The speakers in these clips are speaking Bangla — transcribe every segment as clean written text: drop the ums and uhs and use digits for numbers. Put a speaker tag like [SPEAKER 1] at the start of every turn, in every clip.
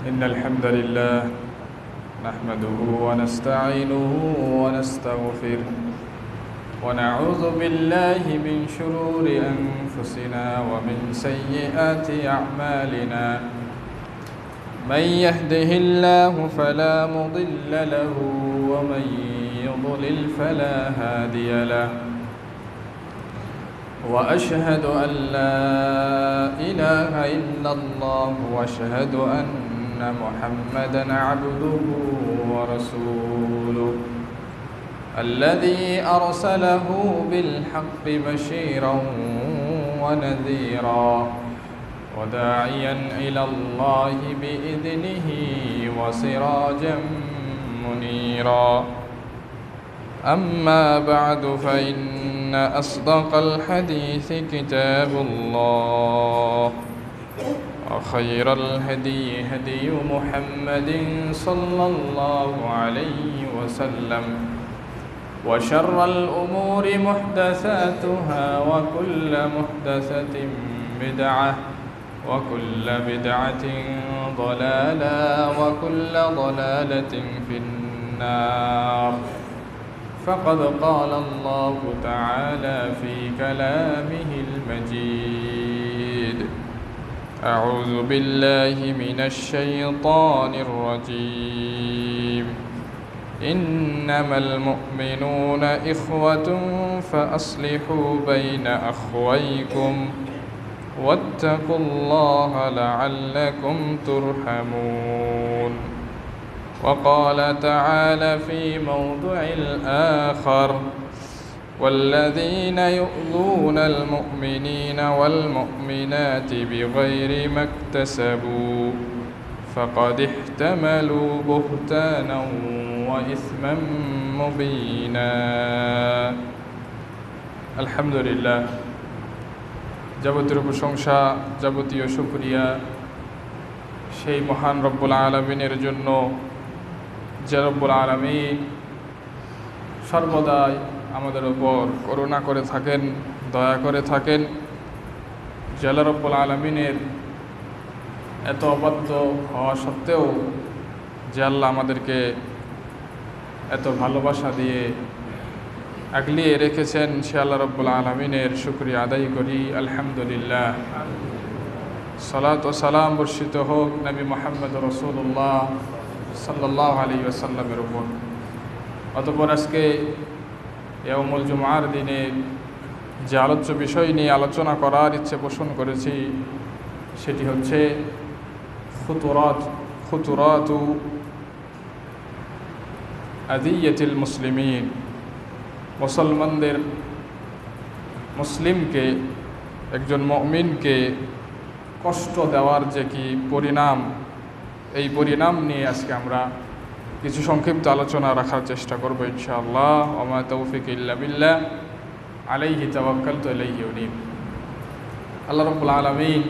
[SPEAKER 1] إن الحمد لله نحمده ونستعينه ونستغفره ونعوذ بالله من شرور أنفسنا ومن سيئات أعمالنا من يهده الله فلا مضل له ومن يضلل فلا هادي له وأشهد أن لا إله إلا الله وأشهد أن محمدًا عبده ورسوله الذي أرسله بالحق بشيرًا ونذيرًا وداعيًا إلى الله بإذنه وسراجًا منيرًا أما بعد فإن أصدق الحديث كتاب الله وخير الهدي هدي محمد صلى الله عليه وسلم وشر الأمور محدثاتها وكل محدثة بدعة وكل بدعة ضلالة وكل ضلالة في النار فقد قال الله تعالى في كلامه المجيد أعوذ بالله من الشيطان الرجيم إنما المؤمنون إخوة فأصلحوا بين أخويكم واتقوا الله لعلكم ترحمون وقال تعالى في موضع آخر والذين يؤذون المؤمنين والمؤمنات بغير ما اكتسبوا فقد احتملوا بهتانا وإثما مبينا الحمد لله যাবতীয় প্রশংসা যাবতীয় শুকরিয়া সেই মহান রব্বুল আলামিনের জন্য যে রব্বুল আলামিন সর্বদাই আমাদের উপর করুণা করে থাকেন, দয়া করে থাকেন। যে আল্লাহ রব্বুল আলামিনের এত অবাধ্য হওয়া সত্ত্বেও যে আল্লাহ আমাদেরকে এত ভালোবাসা দিয়ে আগলিয়ে রেখেছেন, সে আল্লাহ রব্বুল আলামিনের শুকরিয়া আদায় করি। আলহামদুলিল্লাহ। সালাত ও সালাম বর্ষিত হোক নবী মুহাম্মদ রাসূলুল্লাহ সাল্লাল্লাহু আলাইহি ওয়াসাল্লামের উপর। অতঃপর আজকে ইয়াউমুল জুমআর দিনে যে আলোচ্য বিষয় নিয়ে আলোচনা করার ইচ্ছে পোষণ করেছি সেটি হচ্ছে খুতুরাতু আদিয়াতিল মুসলিমিন। মুসলমানদের, মুসলিমকে, একজন মুমিনকে কষ্ট দেওয়ার যে কি পরিণাম, এই পরিণাম নিয়ে আজকে আমরা কিছু সংক্ষিপ্ত আলোচনা রাখার চেষ্টা করব ইনশাআল্লাহ। ওমা তৌফিক ইল্লা বিল্লাহ আলাইহি তাওয়াক্কালতু ইলাইহি উনীব। আল্লাহ রাব্বুল আলামিন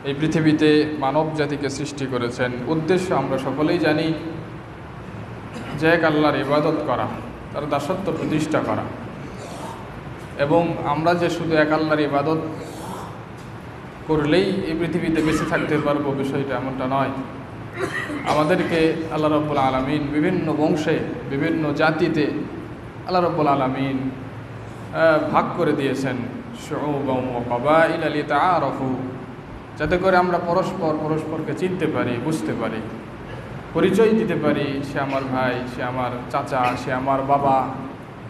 [SPEAKER 1] এই পৃথিবীতে মানব জাতিকে সৃষ্টি করেছেন। উদ্দেশ্য আমরা সকলেই জানি, যে এক আল্লাহর ইবাদত করা, তার দাসত্ব প্রতিষ্ঠা করা। এবং আমরা যে শুধু এক আল্লাহর ইবাদত করলেই এই পৃথিবীতে বেঁচে থাকতে পারবো, বিষয়টা এমনটা নয়। আমাদেরকে আল্লাহ রাব্বুল আলামিন বিভিন্ন বংশে, বিভিন্ন জাতিতে আল্লাহ রাব্বুল আলামিন ভাগ করে দিয়েছেন শুউবান ওয়া কাবাইলা লিতাআরাফু, যাতে করে আমরা পরস্পরকে চিনতে পারি, বুঝতে পারি, পরিচয় দিতে পারি। সে আমার ভাই, সে আমার চাচা, সে আমার বাবা,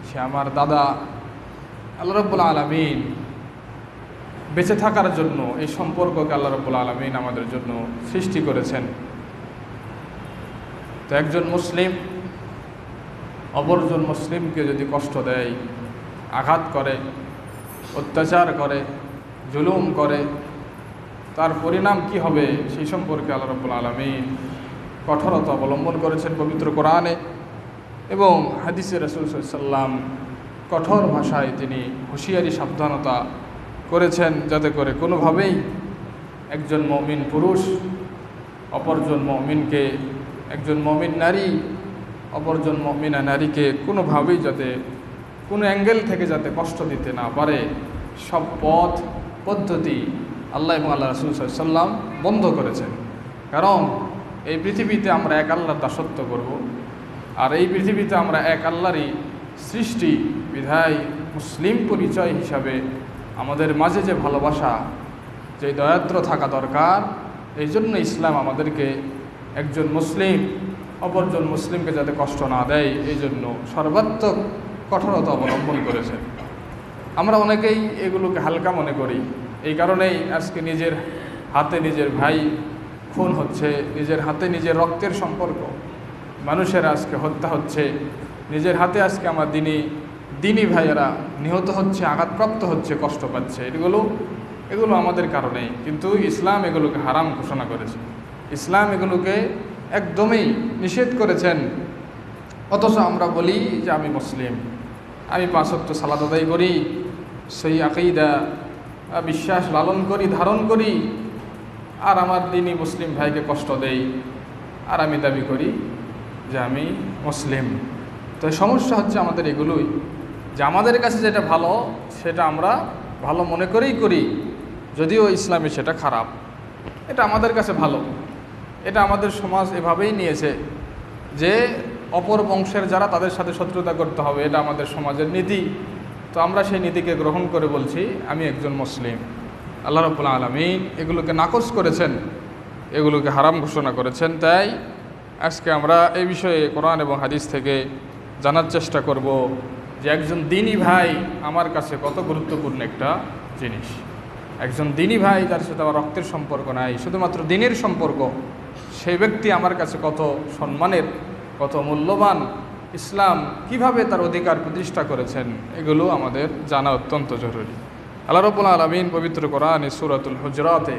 [SPEAKER 1] সে আমার দাদা। আল্লাহ রাব্বুল আলামিন বেঁচে থাকার জন্য এই সম্পর্ককে আল্লাহ রাব্বুল আলামিন আমাদের জন্য সৃষ্টি করেছেন। তো একজন মুসলিম অপরজন মুসলিমকে যদি কষ্ট দেয়, আঘাত করে, অত্যাচার করে, জুলুম করে, তার পরিণাম কি হবে সেই সম্পর্কে আল্লাহ রাব্বুল আলামিন কঠোরতা অবলম্বন করেছেন পবিত্র কোরআনে এবং হাদিসে রাসূল সাল্লাল্লাহু আলাইহি ওয়াসাল্লাম কঠোর ভাষায় তিনি হুঁশিয়ারি সাবধানতা করেছেন, যাতে করে কোনোভাবেই একজন মুমিন পুরুষ অপরজন মুমিনকে, একজন মুমিন নারী অপরজন মুমিনা নারীকে কোনোভাবেই যাতে কোনো অ্যাঙ্গেল থেকে যাতে কষ্ট দিতে না পারে, সব পদ্ধতি আল্লাহ এবং আল্লাহ রাসূল সাল্লাল্লাহু আলাইহি ওয়াসাল্লাম বন্ধ করেছেন। কারণ এই পৃথিবীতে আমরা এক আল্লাহর দাসত্ব করব, আর এই পৃথিবীতে আমরা এক আল্লাহরই সৃষ্টি বিধায় মুসলিম পরিচয় হিসাবে আমাদের মাঝে যে ভালোবাসা, যে দয়াদ্র থাকা দরকার, এই জন্য ইসলাম আমাদেরকে একজন মুসলিম অপরজন মুসলিমকে যাতে কষ্ট না দেয় এই জন্য সর্বাত্মক কঠোরতা অবলম্বন করেছেন। আমরা অনেকেই এগুলোকে হালকা মনে করি, এই কারণেই আজকে নিজের হাতে নিজের ভাই খুন হচ্ছে, নিজের হাতে নিজের রক্তের সম্পর্ক মানুষের আজকে হত্যা হচ্ছে, নিজের হাতে আজকে আমার দিনী ভাইয়েরা নিহত হচ্ছে, আঘাতপ্রাপ্ত হচ্ছে, কষ্ট পাচ্ছে। এগুলো আমাদের কারণেই, কিন্তু ইসলাম এগুলোকে হারাম ঘোষণা করেছে। ইসলাম এগুলোকে একদমই নিষেধ করেছেন। অথচ আমরা বলি যে আমি মুসলিম, আমি 5 ওয়াক্ত সালাত আদায় করি, সেই আকীদা বিশ্বাস লালন করি, ধারণ করি, আর আমার দিনই মুসলিম ভাইকে কষ্ট দেই, আর আমি দাবি করি যে আমি মুসলিম। তো সমস্যা হচ্ছে আমাদের এগুলোই, যে আমাদের কাছে যেটা ভালো সেটা আমরা ভালো মনে করেই করি, যদিও ইসলামে সেটা খারাপ। এটা আমাদের কাছে ভালো, এটা আমাদের সমাজ এভাবেই নিয়েছে যে অপর বংশের যারা তাদের সাথে শত্রুতা করতে হবে, এটা আমাদের সমাজের নীতি। তো আমরা সেই নীতিকে গ্রহণ করে বলছি আমি একজন মুসলিম। আল্লাহ রাব্বুল আলামিন এগুলোকে নাকচ করেছেন, এগুলোকে হারাম ঘোষণা করেছেন। তাই আজকে আমরা এই বিষয়ে কোরআন এবং হাদিস থেকে জানার চেষ্টা করব যে একজন দ্বীনি ভাই আমার কাছে কত গুরুত্বপূর্ণ একটা জিনিস। একজন দ্বীনি ভাই যার সাথে আমার রক্তের সম্পর্ক নাই, শুধুমাত্র দ্বীনের সম্পর্ক, সেই ব্যক্তি আমার কাছে কত সম্মানের, কত মূল্যবান, ইসলাম কিভাবে তার অধিকার প্রতিষ্ঠা করেছেন, এগুলো আমাদের জানা অত্যন্ত জরুরি। আল্লাহ রাব্বুল আলামিন পবিত্র কোরআনে সূরাতুল হুজরাতে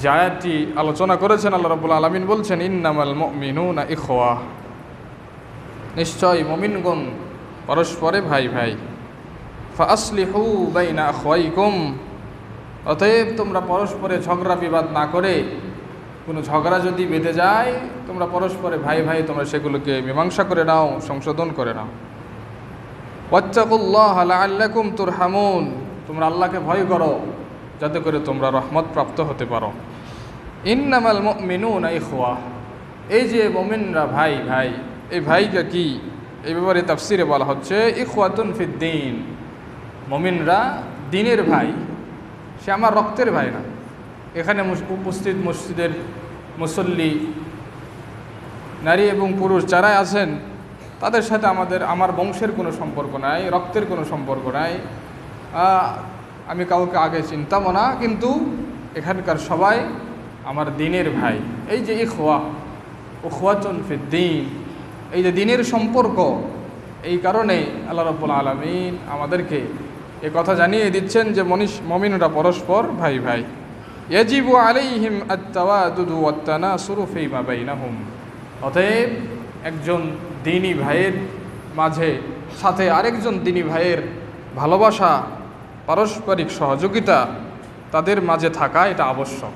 [SPEAKER 1] যে আয়াতটি আলোচনা করেছেন, আল্লাহ রাব্বুল আলামিন বলছেন ইন্নামাল মুমিনুনা ইখওয়া, নিশ্চয় মুমিনগণ পরস্পরে ভাই ভাই। ফাআসলিহু বাইনা আখওয়াইকুম, অতএব তোমরা পরস্পরে ঝগড়া বিবাদ না করে, কোনো ঝগড়া যদি বেঁধে যায় তোমরা পরস্পরে ভাই ভাই তোমরা সেগুলোকে মীমাংসা করে নাও, সংশোধন করে নাও। ওয়াত্তাকুল্লাহ লাআল্লাকুম তুরহামুন, তোমরা আল্লাহকে ভয় করো যাতে করে তোমরা রহমত প্রাপ্ত হতে পারো। ইন্নামাল মুমিনুনা ইখওয়া, এই যে মুমিনরা ভাই ভাই, এই ভাইটা কি, এই ব্যাপারে তাফসিরে বলা হচ্ছে ইখওয়াতুন ফিদ্দীন, মুমিনরা দ্বীনের ভাই, সে আমার রক্তের ভাই না। এখানে উপস্থিত মসজিদের মুসল্লি নারী এবং পুরুষ যারা আছেন তাদের সাথে আমার বংশের কোনো সম্পর্ক নাই, রক্তের কোনো সম্পর্ক নাই, আমি কাউকে আগে চিনতামও না, কিন্তু এখানকার সবাই আমার দ্বীনের ভাই। এই যে ইখওয়াতুন ফিদ্দীন, এই যে দ্বীনের সম্পর্ক, এই কারণে আল্লাহ রাব্বুল আলামিন আমাদেরকে এ কথা জানিয়ে দিচ্ছেন যে মুমিনরা পরস্পর ভাই ভাই। ইয়াজিবু আলাইহিম আত-তাওয়াদুদু ওয়াত-তানাসুরু ফীমা বাইনাহুম, অতএব একজন দ্বীনি ভাইয়ের মাঝে সাথে আরেকজন দ্বীনি ভাইয়ের ভালোবাসা, পারস্পরিক সহযোগিতা তাদের মাঝে থাকা এটা আবশ্যক।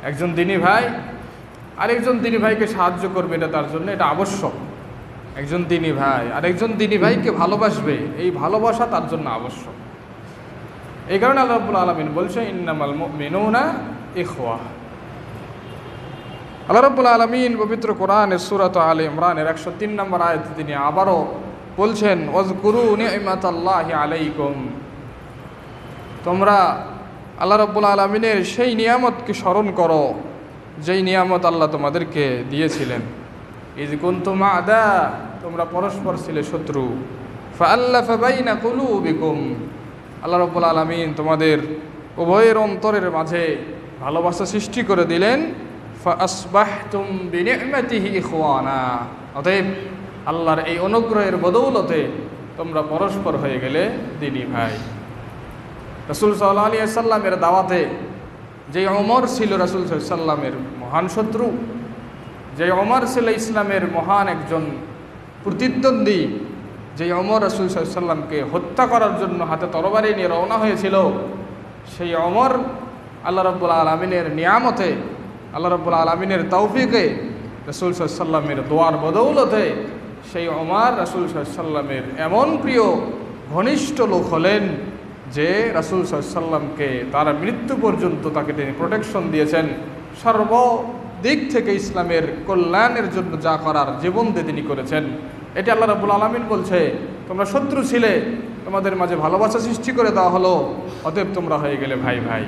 [SPEAKER 1] একজন দ্বীনি ভাই আরেকজন দ্বীনি ভাইকে সাহায্য করবে, এটা তার জন্য এটা আবশ্যক। একজন দ্বীনি ভাই আরেকজন দ্বীনি ভাইকে ভালোবাসবে, এই ভালোবাসা তার জন্য আবশ্যক। এই কারণে আল্লাহ রাব্বুল আলামিন বলছেন ইন্নামাল মুমিনুনা ইখওয়া। আল্লাহ রাব্বুল আলামিন পবিত্র কোরআনের সূরা আলে ইমরানের 103 নম্বর আয়াতে তিনি আবারও বলছেন ওয়াজকুরু নি'মাতাল্লাহি আলাইকুম, তোমরা আল্লাহ রাব্বুল আলামিনের সেই নিয়ামতকে স্মরণ করো যেই নিয়ামত আল্লাহ তোমাদেরকে দিয়েছিলেন। ইয কুনতুম আ'দা, তোমরা পরস্পর ছিলে শত্রু, ফাআল্লাফা বাইনা কুলুবিকুম, আল্লাহ রাব্বুল আলামিন তোমাদের উভয়ের অন্তরের মাঝে ভালোবাসা সৃষ্টি করে দিলেন। ফাআসবাহতুম বিনি'মাতিহি ইখওয়ানা, অতএব আল্লাহর এই অনুগ্রহের বদৌলতে তোমরা পরস্পর হয়ে গেলে দ্বীনি ভাই। রাসূল সাল্লাল্লাহু আলাইহি ওয়াসাল্লামের দাওয়াতে যে ওমর ছিল রাসূল সাল্লাল্লাহু আলাইহি ওয়াসাল্লামের মহান শত্রু, যে ওমর ছিল ইসলামের মহান একজন প্রতিদ্বন্দ্বী, যে ওমর রাসূল সাল্লাল্লাহু আলাইহি ওয়াসাল্লামকে হত্যা করার জন্য হাতে তরবারি নিয়ে রওনা হয়েছিল, সেই ওমর আল্লাহ রাব্বুল আলামিনের নিয়ামতে, আল্লাহ রাব্বুল আলামিনের তৌফিকে, রাসূল সাল্লাল্লাহু আলাইহি ওয়াসাল্লামের দোয়ার বদৌলতে সেই ওমর রাসূল সাল্লাল্লাহু আলাইহি ওয়াসাল্লামের এমন প্রিয় ঘনিষ্ঠ লোক হলেন যে রাসূল সাল্লাল্লাহু আলাইহি ওয়াসাল্লামকে তার মৃত্যু পর্যন্ত তাকে তিনি প্রোটেকশন দিয়েছেন, দিক থেকে ইসলামের কল্যাণের জন্য যা করার জীবন দিয়ে তিনি করেছেন। এটি আল্লাহ রাব্বুল আলামিন বলছে, তোমরা শত্রু ছিলে, তোমাদের মাঝে ভালোবাসা সৃষ্টি করে দেওয়া হলো, অতএব তোমরা হয়ে গেলে ভাই ভাই।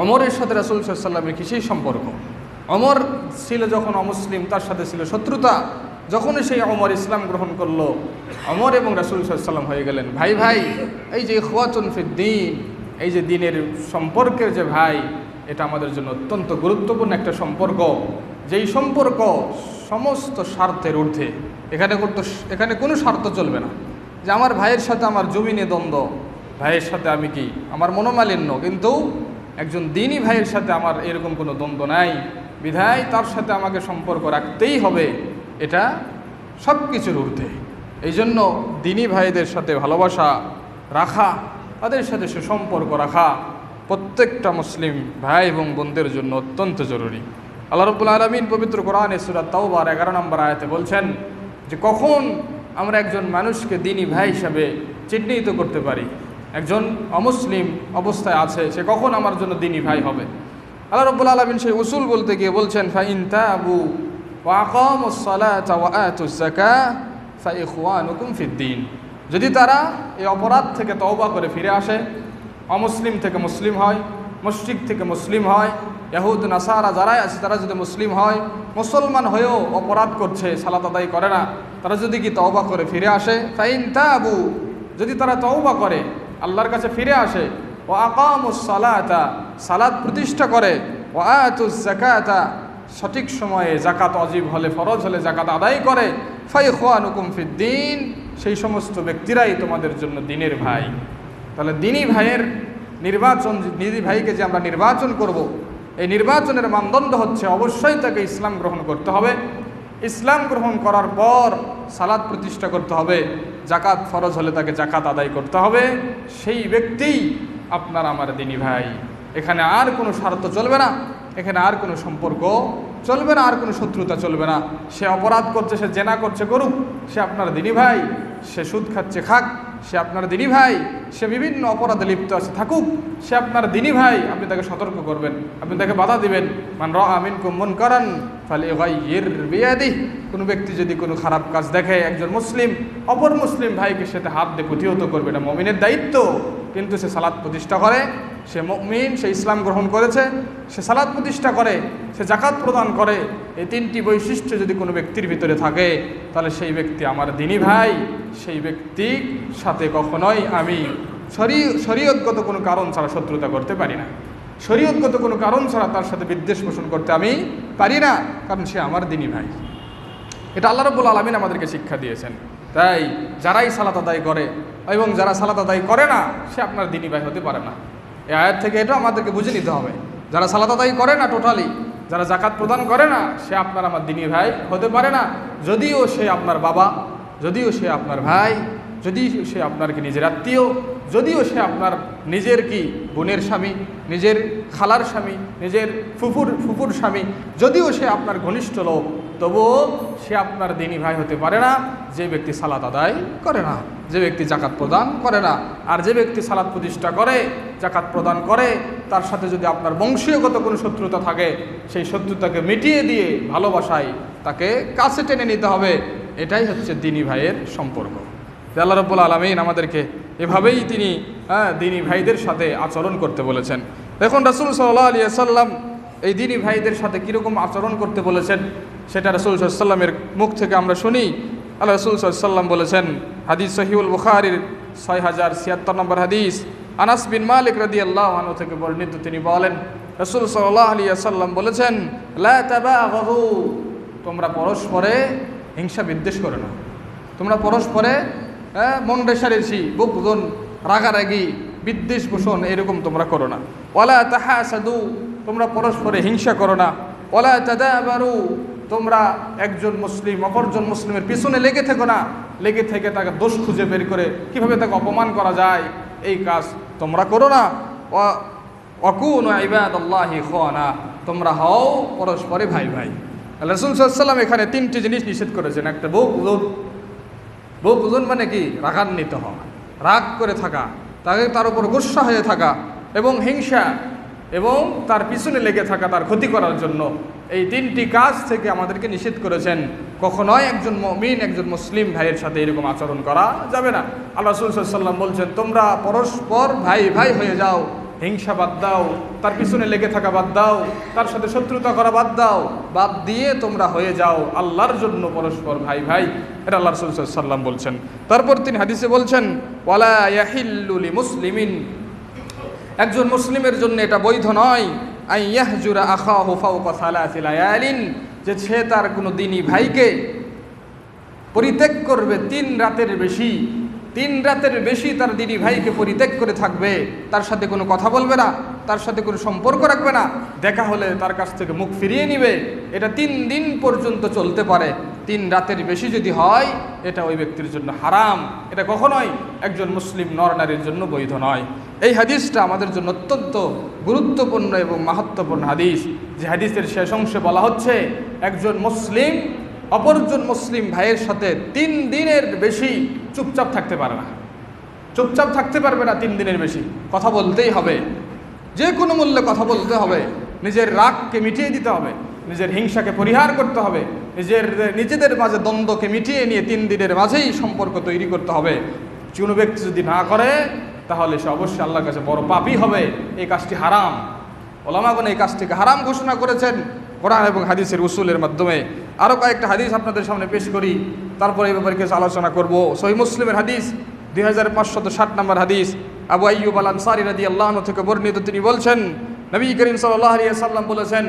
[SPEAKER 1] ওমরের সাথে রাসূল সাল্লাল্লাহু আলাইহি ওয়াসাল্লামের কিসেই সম্পর্ক? ওমর ছিল যখন অমুসলিম, তার সাথে ছিল শত্রুতা। যখনই সেই ওমর ইসলাম গ্রহণ করলো, ওমর এবং রাসূল সাল্লাল্লাহু আলাইহি ওয়াসাল্লাম হয়ে গেলেন ভাই ভাই। এই যে ইখওয়াতুন ফিদ্দীন, এই যে দ্বীনের সম্পর্কের যে ভাই, এটা আমাদের জন্য অত্যন্ত গুরুত্বপূর্ণ একটা সম্পর্ক, যেই সম্পর্ক সমস্ত স্বার্থের ঊর্ধ্বে। এখানে কোনো স্বার্থ চলবে না যে আমার ভাইয়ের সাথে আমার জমিনে দ্বন্দ্ব, ভাইয়ের সাথে আমি কি আমার মনোমালিন্য, কিন্তু একজন দ্বীনী ভাইয়ের সাথে আমার এরকম কোনো দ্বন্দ্ব নাই, বিধায় তার সাথে আমাকে সম্পর্ক রাখতেই হবে, এটা সব কিছুর ঊর্ধ্বে। এই জন্য দ্বীনী ভাইদের সাথে ভালোবাসা রাখা, তাদের সাথে সুসম্পর্ক রাখা প্রত্যেকটা মুসলিম ভাই এবং বোনদের জন্য অত্যন্ত জরুরি। আল্লাহ রাব্বুল আলামিন পবিত্র কোরআনে সূরা তাওবার 11 নম্বর আয়াতে বলছেন যে কখন আমরা একজন মানুষকে দ্বীনী ভাই হিসাবে চিহ্নিত করতে পারি, একজন অমুসলিম অবস্থায় আছে, সে কখন আমার জন্য দ্বীনী ভাই হবে। আল্লাহ রাব্বুল আলামিন সেই উসুল বলতে গিয়ে বলছেন, ফাইন তাবু ওয়া আকামুস সালাতা ওয়া আতুজ যাকাত ফাইখওয়ানুকুম ফিদ্দীন। যদি তারা এই অপরাধ থেকে তওবা করে ফিরে আসে, অমুসলিম থেকে মুসলিম হয়, মুশরিক থেকে মুসলিম হয়, ইহুদ নাসারা যারাই আছে তারা যদি মুসলিম হয়, মুসলমান হয়েও অপরাধ করছে, সালাত আদায় করে না, তারা যদি কি তওবা করে ফিরে আসে, ফাইন তাবু, যদি তারা তওবা করে আল্লাহর কাছে ফিরে আসে, ও আকামুস সালাতা, সালাত প্রতিষ্ঠা করে, ও আতুজ যাকাতা, সঠিক সময়ে যাকাত ওয়াজিব হলে, ফরজ হলে যাকাত আদায় করে, ফাইখওয়ানুকুম ফিদ্দীন, সেই সমস্ত ব্যক্তিরাই তোমাদের জন্য দ্বীনের ভাই। তাহলে দ্বীনী ভাইয়ের নির্বাচন, দ্বীনী ভাইকে যে আমরা নির্বাচন করব, এই নির্বাচনের মানদণ্ড হচ্ছে অবশ্যই তাকে ইসলাম গ্রহণ করতে হবে, ইসলাম গ্রহণ করার পর সালাত প্রতিষ্ঠা করতে হবে, যাকাত ফরজ হলে তাকে যাকাত আদায় করতে হবে, সেই ব্যক্তিই আপনার আমার দ্বীনী ভাই। এখানে আর কোনো স্বার্থ চলবে না, এখানে আর কোনো সম্পর্ক চলবে না, আর কোনো শত্রুতা চলবে না। সে অপরাধ করছে, সে জেনা করছে করুক, সে আপনার দ্বীনী ভাই। সে সুদ খাচ্ছে খাক, সে আপনার দ্বীনী ভাই। সে বিভিন্ন অপরাধে লিপ্ত আছে থাকুক, সে আপনার দ্বীনী ভাই। আপনি তাকে সতর্ক করবেন, আপনি তাকে বাধা দিবেন। মান রাআ মিনকুম মুনকারান ফালিয়ুগাইয়ির বিয়াদিহি, কোনো ব্যক্তি যদি কোনো খারাপ কাজ দেখে, একজন মুসলিম অপর মুসলিম ভাইকে সাথে হাত দিয়ে প্রতিহত করবে, এটা মুমিনের দায়িত্ব। কিন্তু সে সালাত প্রতিষ্ঠা করে, সে মুমিন, সে ইসলাম গ্রহণ করেছে, সে সালাত প্রতিষ্ঠা করে, সে যাকাত প্রদান করে, এই তিনটি বৈশিষ্ট্য যদি কোনো ব্যক্তির ভিতরে থাকে, তাহলে সেই ব্যক্তি আমার দ্বীনী ভাই। সেই ব্যক্তির সাথে কখনোই আমি শরীয়তগত কোনো কারণ ছাড়া শত্রুতা করতে পারি না, শরীয়তগত কোনো কারণ ছাড়া তার সাথে বিদ্বেষ পোষণ করতে আমি পারি না, কারণ সে আমার দ্বীনী ভাই। এটা আল্লাহ রাব্বুল আলামিন আমাদেরকে শিক্ষা দিয়েছেন। তাই যারাই সালাত আদায় করে এবং যারা সালাত আদায় করে না, সে আপনার দ্বীনী ভাই হতে পারে না। এই আয়াত থেকে এটা আমাদেরকে বুঝে নিতে হবে। যারা সালাত আদায় করে না টোটালি, যারা যাকাত প্রদান করে না, সে আপনার আমার দ্বীনী ভাই হতে পারে না। যদিও সে আপনার বাবা, যদিও সে আপনার ভাই, যদিও সে আপনার কি নিজের আত্মীয়, যদিও সে আপনার নিজের কি বোনের স্বামী, নিজের খালার স্বামী, নিজের ফুফুর স্বামী, যদিও সে আপনার ঘনিষ্ঠ লোক, তবুও সে আপনার দ্বীনী ভাই হতে পারে না যে ব্যক্তি সালাত আদায় করে না, যে ব্যক্তি যাকাত প্রদান করে না। আর যে ব্যক্তি সালাত প্রতিষ্ঠা করে, যাকাত প্রদান করে, তার সাথে যদি আপনার বংশীয়গত কোনো শত্রুতা থাকে, সেই শত্রুতাকে মিটিয়ে দিয়ে ভালোবাসায় তাকে কাছে টেনে নিতে হবে। এটাই হচ্ছে দ্বীনী ভাইয়ের সম্পর্ক। আল্লাহ রাব্বুল আলামিন আমাদেরকে এভাবেই তিনি দ্বীনী ভাইদের সাথে আচরণ করতে বলেছেন। দেখুন রাসূল সাল্লাল্লাহু আলাইহি ওয়াসাল্লাম এই দ্বীনী ভাইদের সাথে কীরকম আচরণ করতে বলেছেন, সেটা রাসূল সাল্লাল্লাহু আলাইহি ওয়াসাল্লামের মুখ থেকে আমরা শুনি। আল্লাহ রাসূল সাল্লাল্লাহু আলাইহি ওয়াসাল্লাম বলেছেন, হাদিস সহিহুল বুখারীর 6076 নম্বর হাদিস, আনাস বিন মালিক রাদিয়াল্লাহু আনহু থেকে বর্ণিত, তিনি বলেন রাসূল সাল্লাল্লাহু আলাইহি ওয়াসাল্লাম বলেছেন, লা তাবাগহু, তোমরা পরস্পরে হিংসা বিদ্বেষ করো না, তোমরা পরস্পরে মন রেষারেষি, বুগদন, রাগারাগি, বিদ্বেষ পোষণ এরকম তোমরা করো না। ওয়ালা তাহাসাদু, তোমরা পরস্পরে হিংসা করো না। ওয়ালা তাদাবারু, তোমরা একজন মুসলিম অপরজন মুসলিমের পিছনে লেগে থেকো না, লেগে থেকে তাকে দোষ খুঁজে বের করে কিভাবে তাকে অপমান করা যায়, এই কাজ তোমরা করো না। ওয়াকুনু ইবাদাল্লাহি ইখওয়ানা, তোমরা হও পরস্পরে ভাই ভাই। রাসূল সাল্লাল্লাহু আলাইহি ওয়াসাল্লাম এখানে তিনটি জিনিস নিষেধ করেছেন। একটা বুগদুন মানে কি, রাগান্বিত হওয়া, রাগ করে থাকা, তার উপর গুসা হয়ে থাকা, এবং হিংসা। এবং তার পিছনে লেগে থাকা, তার ক্ষতি করার জন্য। এই তিনটি কাজ থেকে আমাদেরকে নিষেধ করেছেন। কখনোই একজন মুমিন একজন মুসলিম ভাইয়ের সাথে এরকম আচরণ করা যাবে না। আল্লাহ রাসূল সাল্লাল্লাহু আলাইহি ওয়াসাল্লাম বলছেন, তোমরা পরস্পর ভাই ভাই হয়ে যাও, হিংসা বাদ দাও, তার পিছনে লেগে থাকা বাদ দাও, তার সাথে শত্রুতা করা বাদ দাও, বাদ দিয়ে তোমরা হয়ে যাও আল্লাহর জন্য পরস্পর ভাই ভাই। এটা আল্লাহ রাসূল সাল্লাল্লাহু আলাইহি ওয়াসাল্লাম বলছেন। তারপর তিনি হাদিসে বলছেন, ওয়ালা ইয়াহিল্লু লিমুসলিমিন, একজন মুসলিমের জন্য এটা বৈধ নয়, আন ইয়াহজুরা আখাহু ফাওকা সালাসি লায়ালিন, যে সে তার কোনো দিনী ভাইকে পরিত্যাগ করবে 3 রাতের বেশি, 3 রাতের বেশি তার দিনী ভাইকে পরিত্যাগ করে থাকবে, তার সাথে কোনো কথা বলবে না, তার সাথে কোনো সম্পর্ক রাখবে না, দেখা হলে তার কাছ থেকে মুখ ফিরিয়ে নিবে। এটা 3 দিন পর্যন্ত চলতে পারে। 3 রাতের বেশি যদি হয় এটা ওই ব্যক্তির জন্য হারাম। এটা কখনোই একজন মুসলিম নর নারীর জন্য বৈধ নয়। এই হাদিসটা আমাদের জন্য অত্যন্ত গুরুত্বপূর্ণ এবং মাহাত্ম্যপূর্ণ হাদিস। যে হাদিসের শেষ অংশে বলা হচ্ছে, একজন মুসলিম অপরজন মুসলিম ভাইয়ের সাথে 3 দিনের বেশি চুপচাপ থাকতে পারে না, চুপচাপ থাকতে পারবে না। 3 দিনের বেশি কথা বলতেই হবে, যে কোনো মূল্যে কথা বলতে হবে, নিজের রাগকে মিটিয়ে দিতে হবে, নিজের হিংসাকে পরিহার করতে হবে, নিজেদের মাঝে দ্বন্দ্বকে মিটিয়ে নিয়ে 3 দিনের মাঝেই সম্পর্ক তৈরি করতে হবে। কোনো ব্যক্তি যদি না করে তাহলে সে অবশ্যই আল্লাহর কাছে বড় পাপী হবে। এই কাজটি হারাম। ওলামাগণ এই কাজটিকে হারাম ঘোষণা করেছেন কোরআন এবং হাদিসের উসুলের মাধ্যমে। আরও কয়েকটা হাদিস আপনাদের সামনে পেশ করি, তারপরে এই ব্যাপারে কিছু আলোচনা করব। সহিহ মুসলিমের হাদিস 2560 নম্বর হাদিস, আবু আইয়ুব আল আনসারী রাদিয়াল্লাহু আনহু থেকে বর্ণিত। তিনি বলছেন, নবী করিম সাল্লাল্লাহু আলাইহি ওয়াসাল্লাম বলেছেন,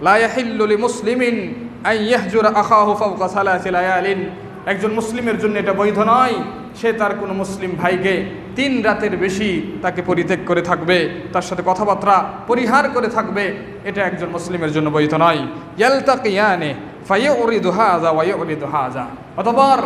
[SPEAKER 1] লা ইয়াহিল্লু লিমুসলিমিন আন ইয়াহজুরা আখাহু ফাওকা সালাসি লায়ালিন, একজন মুসলিমের জন্য এটা বৈধ নয় সে তার কোনো মুসলিম ভাইকে 3 রাতের বেশি তাকে পরিত্যাগ করে থাকবে, তার সাথে কথাবার্তা পরিহার করে থাকবে। এটা একজন মুসলিমের জন্য বৈধ নয়। ইয়ালতাকিয়ানে ফায়ুরিদু হাযা ওয়া ইউরিদু হাযা, অতঃপর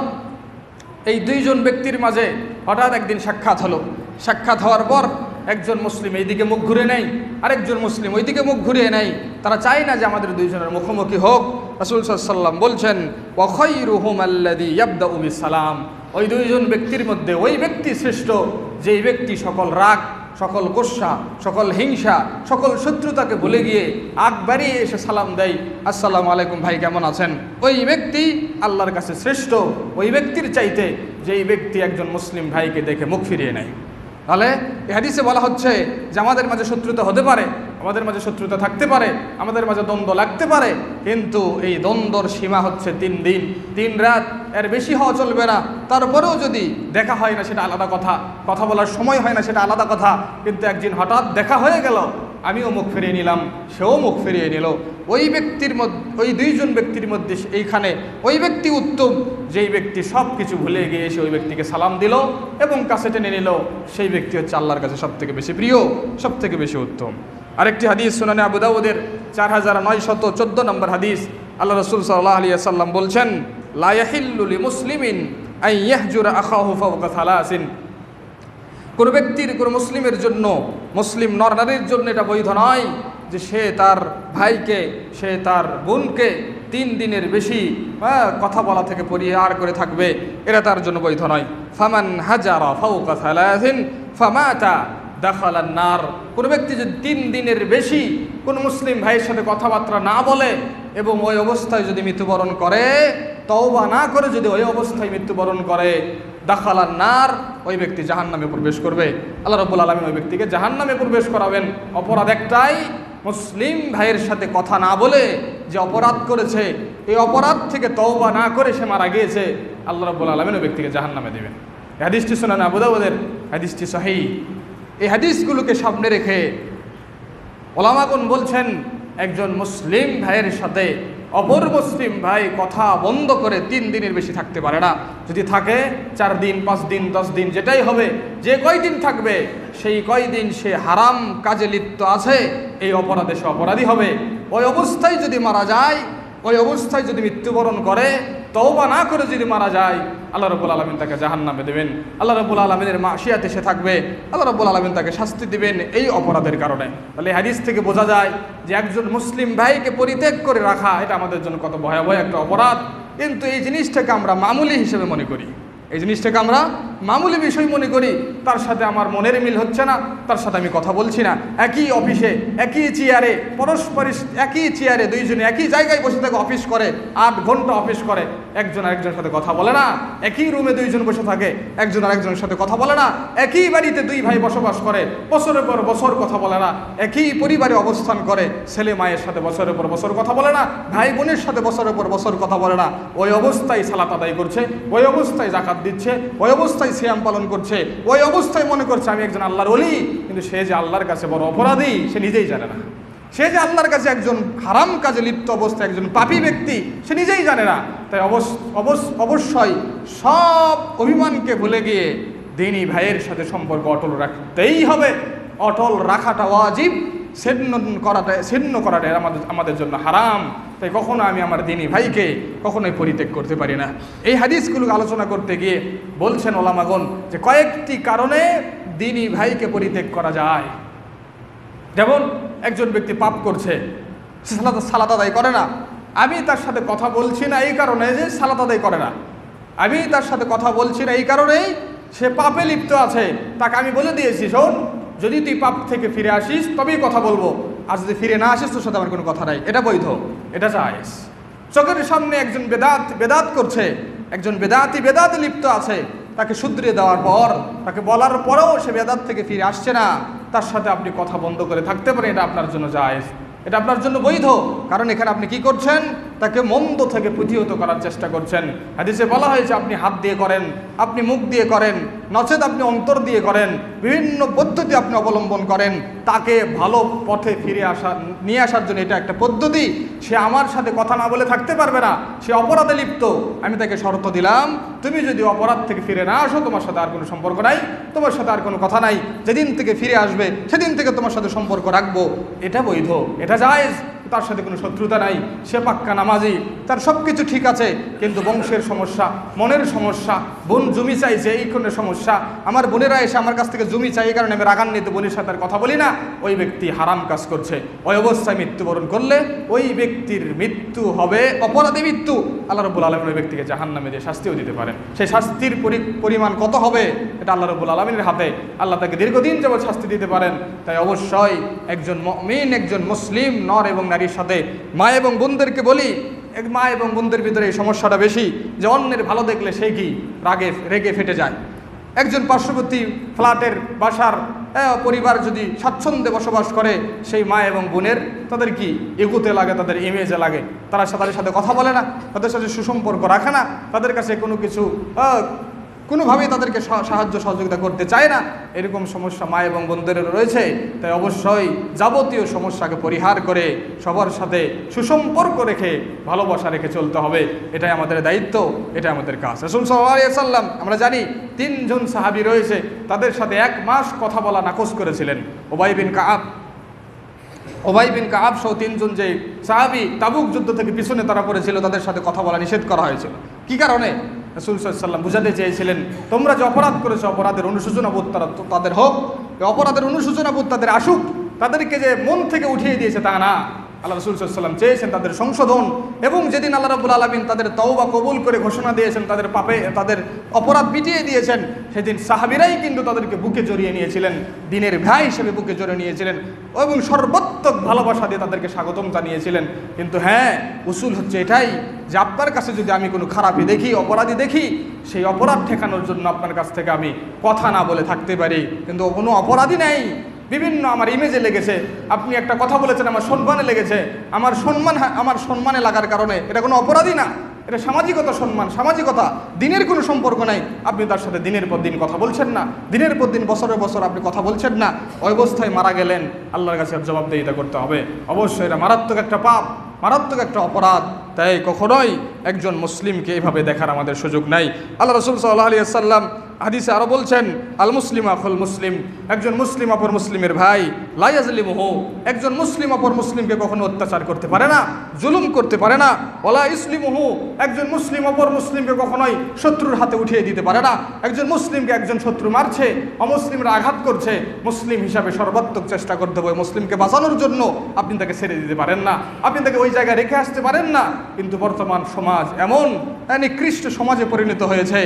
[SPEAKER 1] এই 2 জন ব্যক্তির মাঝে হঠাৎ একদিন সাক্ষাৎ হলো। সাক্ষাৎ হওয়ার পর একজন মুসলিম এইদিকে মুখ ঘুরে নেয়, আরেকজন মুসলিম ওইদিকে মুখ ঘুরিয়ে নেয়। তারা চায় না যে আমাদের 2 জনের মুখোমুখি হোক। রাসূল সাল্লাল্লাহু আলাইহি ওয়াসাল্লাম বলছেন, ওয়া খায়রুহুম আল্লাযী ইয়াবদাউ বিসসালাম, ওই 2 জন ব্যক্তির মধ্যে ওই ব্যক্তি শ্রেষ্ঠ যেই ব্যক্তি সকল রাগ, সকল গোসা, সকল হিংসা, সকল শত্রুতাকে ভুলে গিয়ে আগ বাড়িয়ে এসে সালাম দেয়, আসসালামু আলাইকুম ভাই, কেমন আছেন। ওই ব্যক্তি আল্লাহর কাছে শ্রেষ্ঠ ওই ব্যক্তির চাইতে যেই ব্যক্তি একজন মুসলিম ভাইকে দেখে মুখ ফিরিয়ে নেয়। তাহলে এই হাদিসে বলা হচ্ছে যে আমাদের মাঝে শত্রুতা হতে পারে, আমাদের মাঝে শত্রুতা থাকতে পারে, আমাদের মাঝে দ্বন্দ্ব লাগতে পারে, কিন্তু এই দ্বন্দ্বর সীমা হচ্ছে 3 দিন 3 রাত, এর বেশি হওয়া চলবে না। তারপরেও যদি দেখা হয় না সেটা আলাদা কথা, কথা বলার সময় হয় না সেটা আলাদা কথা, কিন্তু একদিন হঠাৎ দেখা হয়ে গেল, আমিও মুখ ফিরিয়ে নিলাম, সেও মুখ ফিরিয়ে নিল, ওই ব্যক্তির মধ্যে, ওই 2 জন ব্যক্তির মধ্যে এইখানে ওই ব্যক্তি উত্তম যেই ব্যক্তি সব কিছু ভুলে গিয়ে এসে ওই ব্যক্তিকে সালাম দিল এবং কাছে টেনে নিল। সেই ব্যক্তি হচ্ছে আল্লাহর কাছে সবথেকে বেশি প্রিয়, সবথেকে বেশি উত্তম। আরেকটি হাদিস সুনানে আবু দাউদের 4914 নম্বর হাদিস, আল্লাহ রাসূল সাল্লাল্লাহু আলাইহি ওয়াসাল্লাম বলছেন, লা ইয়াহিল্লু লিমুসলিমিন আন ইয়াহজুরা আখাহু ফাওকা সালাসিন, কোন ব্যক্তির, কোন মুসলিমের জন্য, মুসলিম নর নারীর জন্য এটা বৈধ নয় যে সে তার ভাইকে, সে তার বোনকে 3 দিনের বেশি কথা বলা থেকে পরিহার করে থাকবে। এটা তার জন্য বৈধ নয়। ফামান হাজারা ফাওকা সালাসিন ফামাতা দাখালান নার, কোন ব্যক্তি যদি 3 দিনের বেশি কোন মুসলিম ভাইয়ের সাথে কথাবার্তা না বলে এবং ওই অবস্থায় যদি মৃত্যুবরণ করে, তওবা না করে যদি ওই অবস্থায় মৃত্যুবরণ করে, দাখালান নার, ওই ব্যক্তি জাহান্নামে প্রবেশ করবে। আল্লাহ রাব্বুল আলামিন ওই ব্যক্তিকে জাহান্নামে প্রবেশ করাবেন। অপরাধ একটাই, মুসলিম ভাইয়ের সাথে কথা না বলে যে অপরাধ করেছে, এই অপরাধ থেকে তওবা না করে সে মারা গিয়েছে, আল্লাহ রাব্বুল আলামিন ওই ব্যক্তিকে জাহান্নামে দেবেন। এই হাদিসটি সুনানে আবু দাউদের, হাদিসটি সহিহ। এই হাদিসগুলোকে সামনে রেখে ওলামাগণ বলছেন, একজন মুসলিম ভাইয়ের সাথে অপর মুসলিম ভাই কথা বন্ধ করে 3 দিনের বেশি থাকতে পারে না। যদি থাকে 4 দিন, 5 দিন, 10 দিন, যেটাই হবে, যে কয়দিন থাকবে সেই কয়দিন সে হারাম কাজে লিপ্ত আছে, এই অপরাধে সে অপরাধী হবে। ওই অবস্থায় যদি মারা যায়, ওই অবস্থায় যদি মৃত্যুবরণ করে, তওবা না করে যদি মারা যায়, আল্লাহ রাব্বুল আলামিন তাকে জাহান্নামে দেবেন। আল্লাহ রাব্বুল আলামিনের মাশিয়াতে সে থাকবে, আল্লাহ রাব্বুল আলামিন তাকে শাস্তি দিবেন এই অপরাধের কারণে। তাহলে হাদিস থেকে বোঝা যায় যে একজন মুসলিম ভাইকে পরিত্যাগ করে রাখা এটা আমাদের জন্য কত ভয়াবহ একটা অপরাধ। কিন্তু এই জিনিসটাকে আমরা মামুলি হিসেবে মনে করি, এই জিনিসটাকে আমরা মামুলি বিষয় মনে করি, তার সাথে আমার মনের মিল হচ্ছে না, তার সাথে আমি কথা বলছি না। একই অফিসে একই চেয়ারে একই চেয়ারে দুইজনে একই জায়গায় বসে থাকে, অফিস করে 8 ঘন্টা অফিস করে, একজন আরেকজনের সাথে কথা বলে না। একই রুমে দুইজন বসে থাকে, একজন আরেকজনের সাথে কথা বলে না। একই বাড়িতে 2 ভাই বসবাস করে, বছরের পর বছর কথা বলে না। একই পরিবারে অবস্থান করে, ছেলে মায়ের সাথে বছরের পর বছর কথা বলে না, ভাই বোনের সাথে বছরের পর বছর কথা বলে না। ওই অবস্থায় সালাত আদায় করছে, ওই অবস্থায় যাকাত দিচ্ছে, ওই অবস্থায় সিয়াম পালন করছে, ওই অবস্থায় মনে করছে আমি একজন আল্লাহর ওলি, কিন্তু সে যে আল্লাহর কাছে বড় অপরাধী সে নিজেই জানে না। সে যে আল্লাহর কাছে একজন হারাম কাজে লিপ্ত অবস্থায় একজন পাপী ব্যক্তি সে নিজেই জানে না। তাই অবশ্যই সব অভিমানকে ভুলে গিয়ে দ্বীনি ভাইয়ের সাথে সম্পর্ক অটল রাখতেই হবে। অটল রাখাটা ওয়াজিব, ছিন্ন করাটা আমাদের জন্য হারাম। তাই কখনো আমি আমার দ্বীনি ভাইকে কখনোই পরিত্যাগ করতে পারি না। এই হাদিসগুলো আলোচনা করতে গিয়ে বলছেন ওলামাগণ যে কয়েকটি কারণে দ্বীনি ভাইকে পরিত্যাগ করা যায়। যেমন একজন ব্যক্তি পাপ করছে, সে সালাত আদায় করে না। আমি তার সাথে কথা বলছি না এই কারণে যে সালাত আদায় করে না, আমি তার সাথে কথা বলছি না এই কারণেই সে পাপে লিপ্ত আছে। তাকে আমি বলে দিয়েছি, শোন, যদি তুই পাপ থেকে ফিরে আসিস তবেই কথা বলবো, আর যদি ফিরে না আসিস তোর সাথে আমার কোনো কথা নাই। এটা বৈধ, এটা জায়েজ। চোখের সামনে একজন বেদাত করছে, একজন বেদাতে লিপ্ত আছে, তাকে শুধরিয়ে দেওয়ার পর, তাকে বলার পরেও সে বেদাত থেকে ফিরে আসছে না, তার সাথে আপনি কথা বন্ধ করে থাকতে পারেন, এটা আপনার জন্য জায়েজ, এটা আপনার জন্য বৈধ। কারণ এখানে আপনি কি করছেন? তাকে মন্দ থেকে প্রতিহত করার চেষ্টা করছেন। হাদিসে বলা হয়েছে আপনি হাত দিয়ে করেন, আপনি মুখ দিয়ে করেন, নচেত আপনি অন্তর দিয়ে করেন, বিভিন্ন পদ্ধতি আপনি অবলম্বন করেন তাকে ভালো পথে নিয়ে আসার জন্য। এটা একটা পদ্ধতি। সে আমার সাথে কথা না বলে থাকতে পারবে না, সে অপরাধে লিপ্ত। আমি তাকে শর্ত দিলাম, তুমি যদি অপরাধ থেকে ফিরে না আসো তোমার সাথে আর কোনো সম্পর্ক নাই, তোমার সাথে আর কোনো কথা নাই। যেদিন থেকে ফিরে আসবে সেদিন থেকে তোমার সাথে সম্পর্ক রাখবো। এটা বৈধ, এটা জায়েজ। তার সাথে কোনো শত্রুতা নাই, সে পাক্কা নামাজি, তার সব কিছু ঠিক আছে, কিন্তু বংশের সমস্যা, মনের সমস্যা, বোন জমি চাইছে এই কোনো সমস্যা, আমার বোনেরা এসে আমার কাছ থেকে জমি চাই এই কারণে আমি রাগান্বিত বোনের সাথে আর কথা বলি না, ওই ব্যক্তি হারাম কাজ করছে। ওই অবস্থায় মৃত্যুবরণ করলে ওই ব্যক্তির মৃত্যু হবে অপরাধী মৃত্যু। আল্লাহ রাব্বুল আলামিন ওই ব্যক্তিকে জাহান্নামে দিয়ে শাস্তিও দিতে পারেন। সেই শাস্তির পরিমাণ কত হবে এটা আল্লাহ রাব্বুল আলামিনের হাতে। আল্লাহ তাকে দীর্ঘদিন যাবৎ শাস্তি দিতে পারেন। তাই অবশ্যই একজন মুমিন, একজন মুসলিম নর এবং নারীর সাথে, মা এবং বোনদেরকে বলি, মা এবং বোনদের ভিতরে এই সমস্যাটা বেশি যে অন্যের ভালো দেখলে সে কি রেগে ফেটে যায়। একজন পার্শ্ববর্তী ফ্ল্যাটের বাসার পরিবার যদি স্বাচ্ছন্দ্যে বসবাস করে, সেই মা এবং বোনের তাদের কি এগোতে লাগে, তাদের ইমেজে লাগে, তাদের সাথে কথা বলে না, তাদের সাথে সুসম্পর্ক রাখে না, তাদের কাছে কোনো কিছু কোনোভাবেই তাদেরকে সাহায্য সহযোগিতা করতে চায় না। এরকম সমস্যা মা এবং বোনদেরও রয়েছে। তাই অবশ্যই যাবতীয় সমস্যাকে পরিহার করে সবার সাথে সুসম্পর্ক রেখে ভালোবাসা রেখে চলতে হবে। এটাই আমাদের দায়িত্ব, এটাই আমাদের কাজ। রাসূল সাল্লাল্লাহু আলাইহি ওয়াসাল্লাম আমরা জানি 3 জন সাহাবী রয়েছে, তাদের সাথে 1 মাস কথা বলা নাকচ করেছিলেন। ওবাই বিন কাআব সহ 3 জন যে সাহাবী তাবুক যুদ্ধ থেকে পিছনে তারা পড়েছিল, তাদের সাথে কথা বলা নিষেধ করা হয়েছিল। কি কারণে? রাসূল সাল্লাল্লাহু আলাইহি ওয়াসাল্লাম বুঝাতে চেয়েছিলেন, তোমরা যে অপরাধ করেছো অপরাধের অনুশোচনাবোধ তাদের হোক, অপরাধের অনুশোচনাবোধ তাদের আসুক, তাদেরকে যে মন থেকে উঠিয়ে দিয়েছে তা না। আল্লাহ রাসূল সাল্লাল্লাহু আলাইহি ওয়াসাল্লাম চেয়েছেন তাদের সংশোধন। এবং যেদিন আল্লাহ রাব্বুল আলামিন তাদের তওবা কবুল করে ঘোষণা দিয়েছেন, তাদের অপরাধ মিটিয়ে দিয়েছেন, সেদিন সাহাবীরাই কিন্তু তাদেরকে বুকে জড়িয়ে নিয়েছিলেন, দ্বীনের ভাই হিসেবে বুকে জড়িয়ে নিয়েছিলেন এবং সর্বাত্মক ভালোবাসা দিয়ে তাদেরকে স্বাগতম জানিয়েছিলেন। কিন্তু হ্যাঁ, উসুল হচ্ছে এটাই যে আপনার কাছে যদি আমি কোনো খারাপই দেখি, অপরাধী দেখি, সেই অপরাধ ঠেকানোর জন্য আপনার কাছ থেকে আমি কথা না বলে থাকতে পারি, কিন্তু কোনো অপরাধী নেই। বিভিন্ন আমার ইমেজে লেগেছে, আপনি একটা কথা বলেছেন আমার সম্মানে লেগেছে, আমার সম্মানে লাগার কারণে এটা কোনো অপরাধী না, এটা সামাজিকতা, সম্মান, সামাজিকতা, দিনের কোনো সম্পর্ক নাই। আপনি তার সাথে দিনের পর দিন কথা বলছেন না, দিনের পর দিন বছরের বছর আপনি কথা বলছেন না, ওই অবস্থায় মারা গেলেন, আল্লাহর কাছে জবাবদিহিতা করতে হবে। অবশ্যই এটা মারাত্মক একটা পাপ, মারাত্মক একটা অপরাধ। তাই কখনোই একজন মুসলিমকে এইভাবে দেখার আমাদের সুযোগ নাই। আল্লাহ রাসূল সাল্লাল্লাহু আলাইহি ওয়াসাল্লাম হাদিসে আরো বলছেন, আল মুসলিম আখুল মুসলিম, একজন মুসলিম অপর মুসলিমের ভাই, লা ইয়াজলিমুহু, একজন মুসলিম অপর মুসলিমকে কখনো অত্যাচার করতে পারে না, জুলুম করতে পারে না। ওয়ালা ইসলিমুহু, একজন মুসলিম অপর মুসলিমকে কখনোই শত্রুর হাতে উঠিয়ে দিতে পারে না। একজন মুসলিমকে একজন শত্রু মারছে, অমুসলিমরা আঘাত করছে, মুসলিম হিসাবে সর্বাত্মক চেষ্টা করতে হবে মুসলিমকে বাঁচানোর জন্য। আপনি তাকে ছেড়ে দিতে পারেন না, আপনি তাকে ওই জায়গায় রেখে আসতে পারেন না। কিন্তু বর্তমান সমাজ এমন নিকৃষ্ট সমাজে পরিণত হয়েছে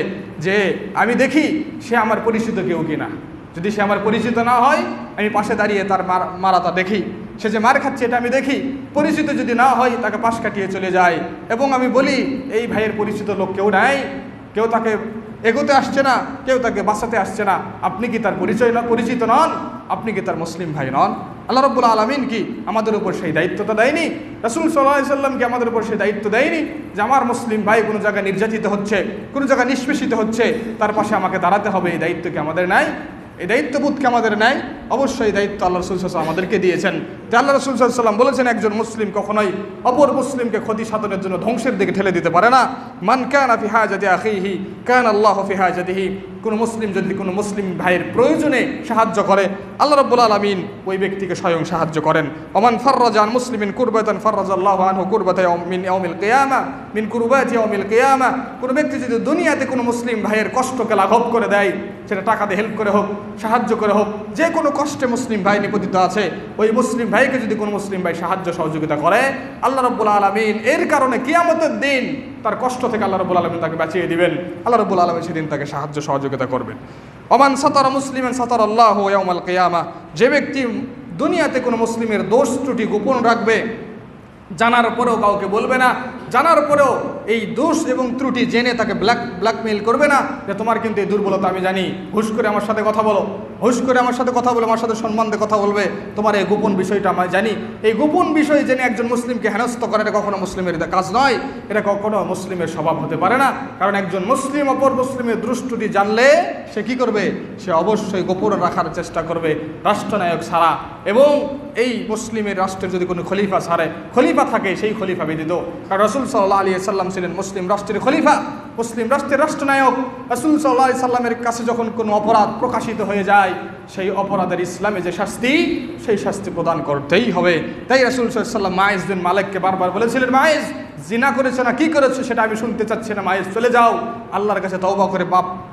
[SPEAKER 1] যে আমি দেখি সে আমার পরিচিত কেউ কিনা। যদি সে আমার পরিচিত না হয়, আমি পাশে দাঁড়িয়ে তার মারাটা দেখি, সে যে মার খাচ্ছে এটা আমি দেখি। পরিচিত যদি না হয়, তাকে পাশ কাটিয়ে চলে যায় এবং আমি বলি এই ভাইয়ের পরিচিত লোক কেউ নাই, কেউ তাকে এগোতে আসছে না, কেউ তাকে বাঁচাতে আসছে না। আপনি কি তার পরিচিত নন? আপনি কি তার মুসলিম ভাই নন? আল্লাহ রাব্বুল আলামিন কি আমাদের উপর সেই দায়িত্বটা দেয়নি? রাসূল সাল্লাল্লাহু আলাইহি সাল্লাম কি আমাদের উপর সেই দায়িত্ব দেয়নি যে আমার মুসলিম ভাই কোনো জায়গায় নির্যাতিত হচ্ছে, কোনো জায়গায় নিষ্পেষিত হচ্ছে, তার পাশে আমাকে দাঁড়াতে হবে? এই দায়িত্ব কি আমাদের নাই? এই দায়িত্ববোধ কি আমাদের নাই? অবশ্যই দায়িত্ব আল্লাহ রাসূল সাল্লাল্লাহু আলাইহি ওয়াসাল্লাম আমাদেরকে দিয়েছেন। যে আল্লাহ রাসূল সাল্লাল্লাহু আলাইহি ওয়াসাল্লাম বলেছেন, একজন মুসলিম কখনোই অপর মুসলিমকে ক্ষতি সাধনের জন্য ধ্বংসের দিকে ঠেলে দিতে পারে না। মান কানা ফি হাজাতি আখিহি কানা আল্লাহু ফি হাজাতিহি, কোনো মুসলিম যদি কোনো মুসলিম ভাইয়ের প্রয়োজনে সাহায্য করে, আল্লাহ রাব্বুল আলামিন ওই ব্যক্তিকে স্বয়ং সাহায্য করেন। ওমান ফাররাজা আন মুসলিমিন কুরবাতান ফাররাজাল্লাহু আনহু কুরবাতা মিন ইয়াউমিল কিয়ামা মিন কুরবাতি ইয়াউমিল কিয়ামা, কোনো ব্যক্তি যদি দুনিয়াতে কোনো মুসলিম ভাইয়ের কষ্টকে লাঘব করে দেয়, সেটা টাকা দিয়ে হেল্প করে হোক, সাহায্য করে হোক, যে কোনো কষ্টে মুসলিম ভাই নিপতিত আছে, ওই মুসলিম ভাইকে যদি কোনো মুসলিম ভাই সাহায্য সহযোগিতা করে, আল্লাহ রাব্বুল আলামিন এর কারণে কিয়ামতের দিন তার কষ্ট থেকে আল্লাহ রাব্বুল আলামিন তাকে বাঁচিয়ে দিবেন। আল্লাহ রাব্বুল আলামিন সেদিন তাকে সাহায্য সহযোগিতা করবেন। ওমান সাতারা মুসলিমান সাতারাল্লাহু ইয়াউমাল কিয়ামা, যে ব্যক্তি দুনিয়াতে কোনো মুসলিমের দোষ ত্রুটি গোপন রাখবে, জানার পরেও কাউকে বলবে না, জানার পরেও এই দোষ এবং ত্রুটি জেনে তাকে ব্ল্যাকমেইল করবে না যে তোমার কিন্তু এই দুর্বলতা আমি জানি, হুশ করে আমার সাথে কথা বলো, হুশ করে আমার সাথে কথা বলে আমার সাথে সম্মান দিয়ে কথা বলবে, তোমার এই গোপন বিষয়টা আমি জানি। এই গোপন বিষয় জেনে একজন মুসলিমকে হেনস্থ করে, এটা কখনো মুসলিমের কাজ নয়, এটা কখনো মুসলিমের স্বভাব হতে পারে না। কারণ একজন মুসলিম অপর মুসলিমের দুষ্টুটি জানলে সে কি করবে? সে অবশ্যই গোপন রাখার চেষ্টা করবে, রাষ্ট্রনায়ক ছাড়া। এবং এই মুসলিমের রাষ্ট্রের যদি কোনো খলিফা ছাড়ে, খলিফা থাকে, সেই খলিফা ব্যতীত। কারণ রাসূল সাল্লাল্লাহু আলাইহি সাল্লাম ছিলেন মুসলিম রাষ্ট্রের খলিফা, মুসলিম রাষ্ট্রের রাষ্ট্রনায়ক। রাসূল সাল্লাল্লাহু আলাইহি সাল্লামের কাছে যখন কোনো অপরাধ প্রকাশিত হয়ে যায়, সেই অপরাধের ইসলামে যে শাস্তি, সেই শাস্তি প্রদান করতেই হবে। তাই রাসূল সাল্লাল্লাহু আলাইহি সাল্লাম মাইজ বিন মালিককে বারবার বলেছিলেন, মাইজ জিনা করেছে না কি করেছে সেটা আমি শুনতে চাচ্ছি না, মাইজ চলে যাও, আল্লাহর কাছে তওবা করে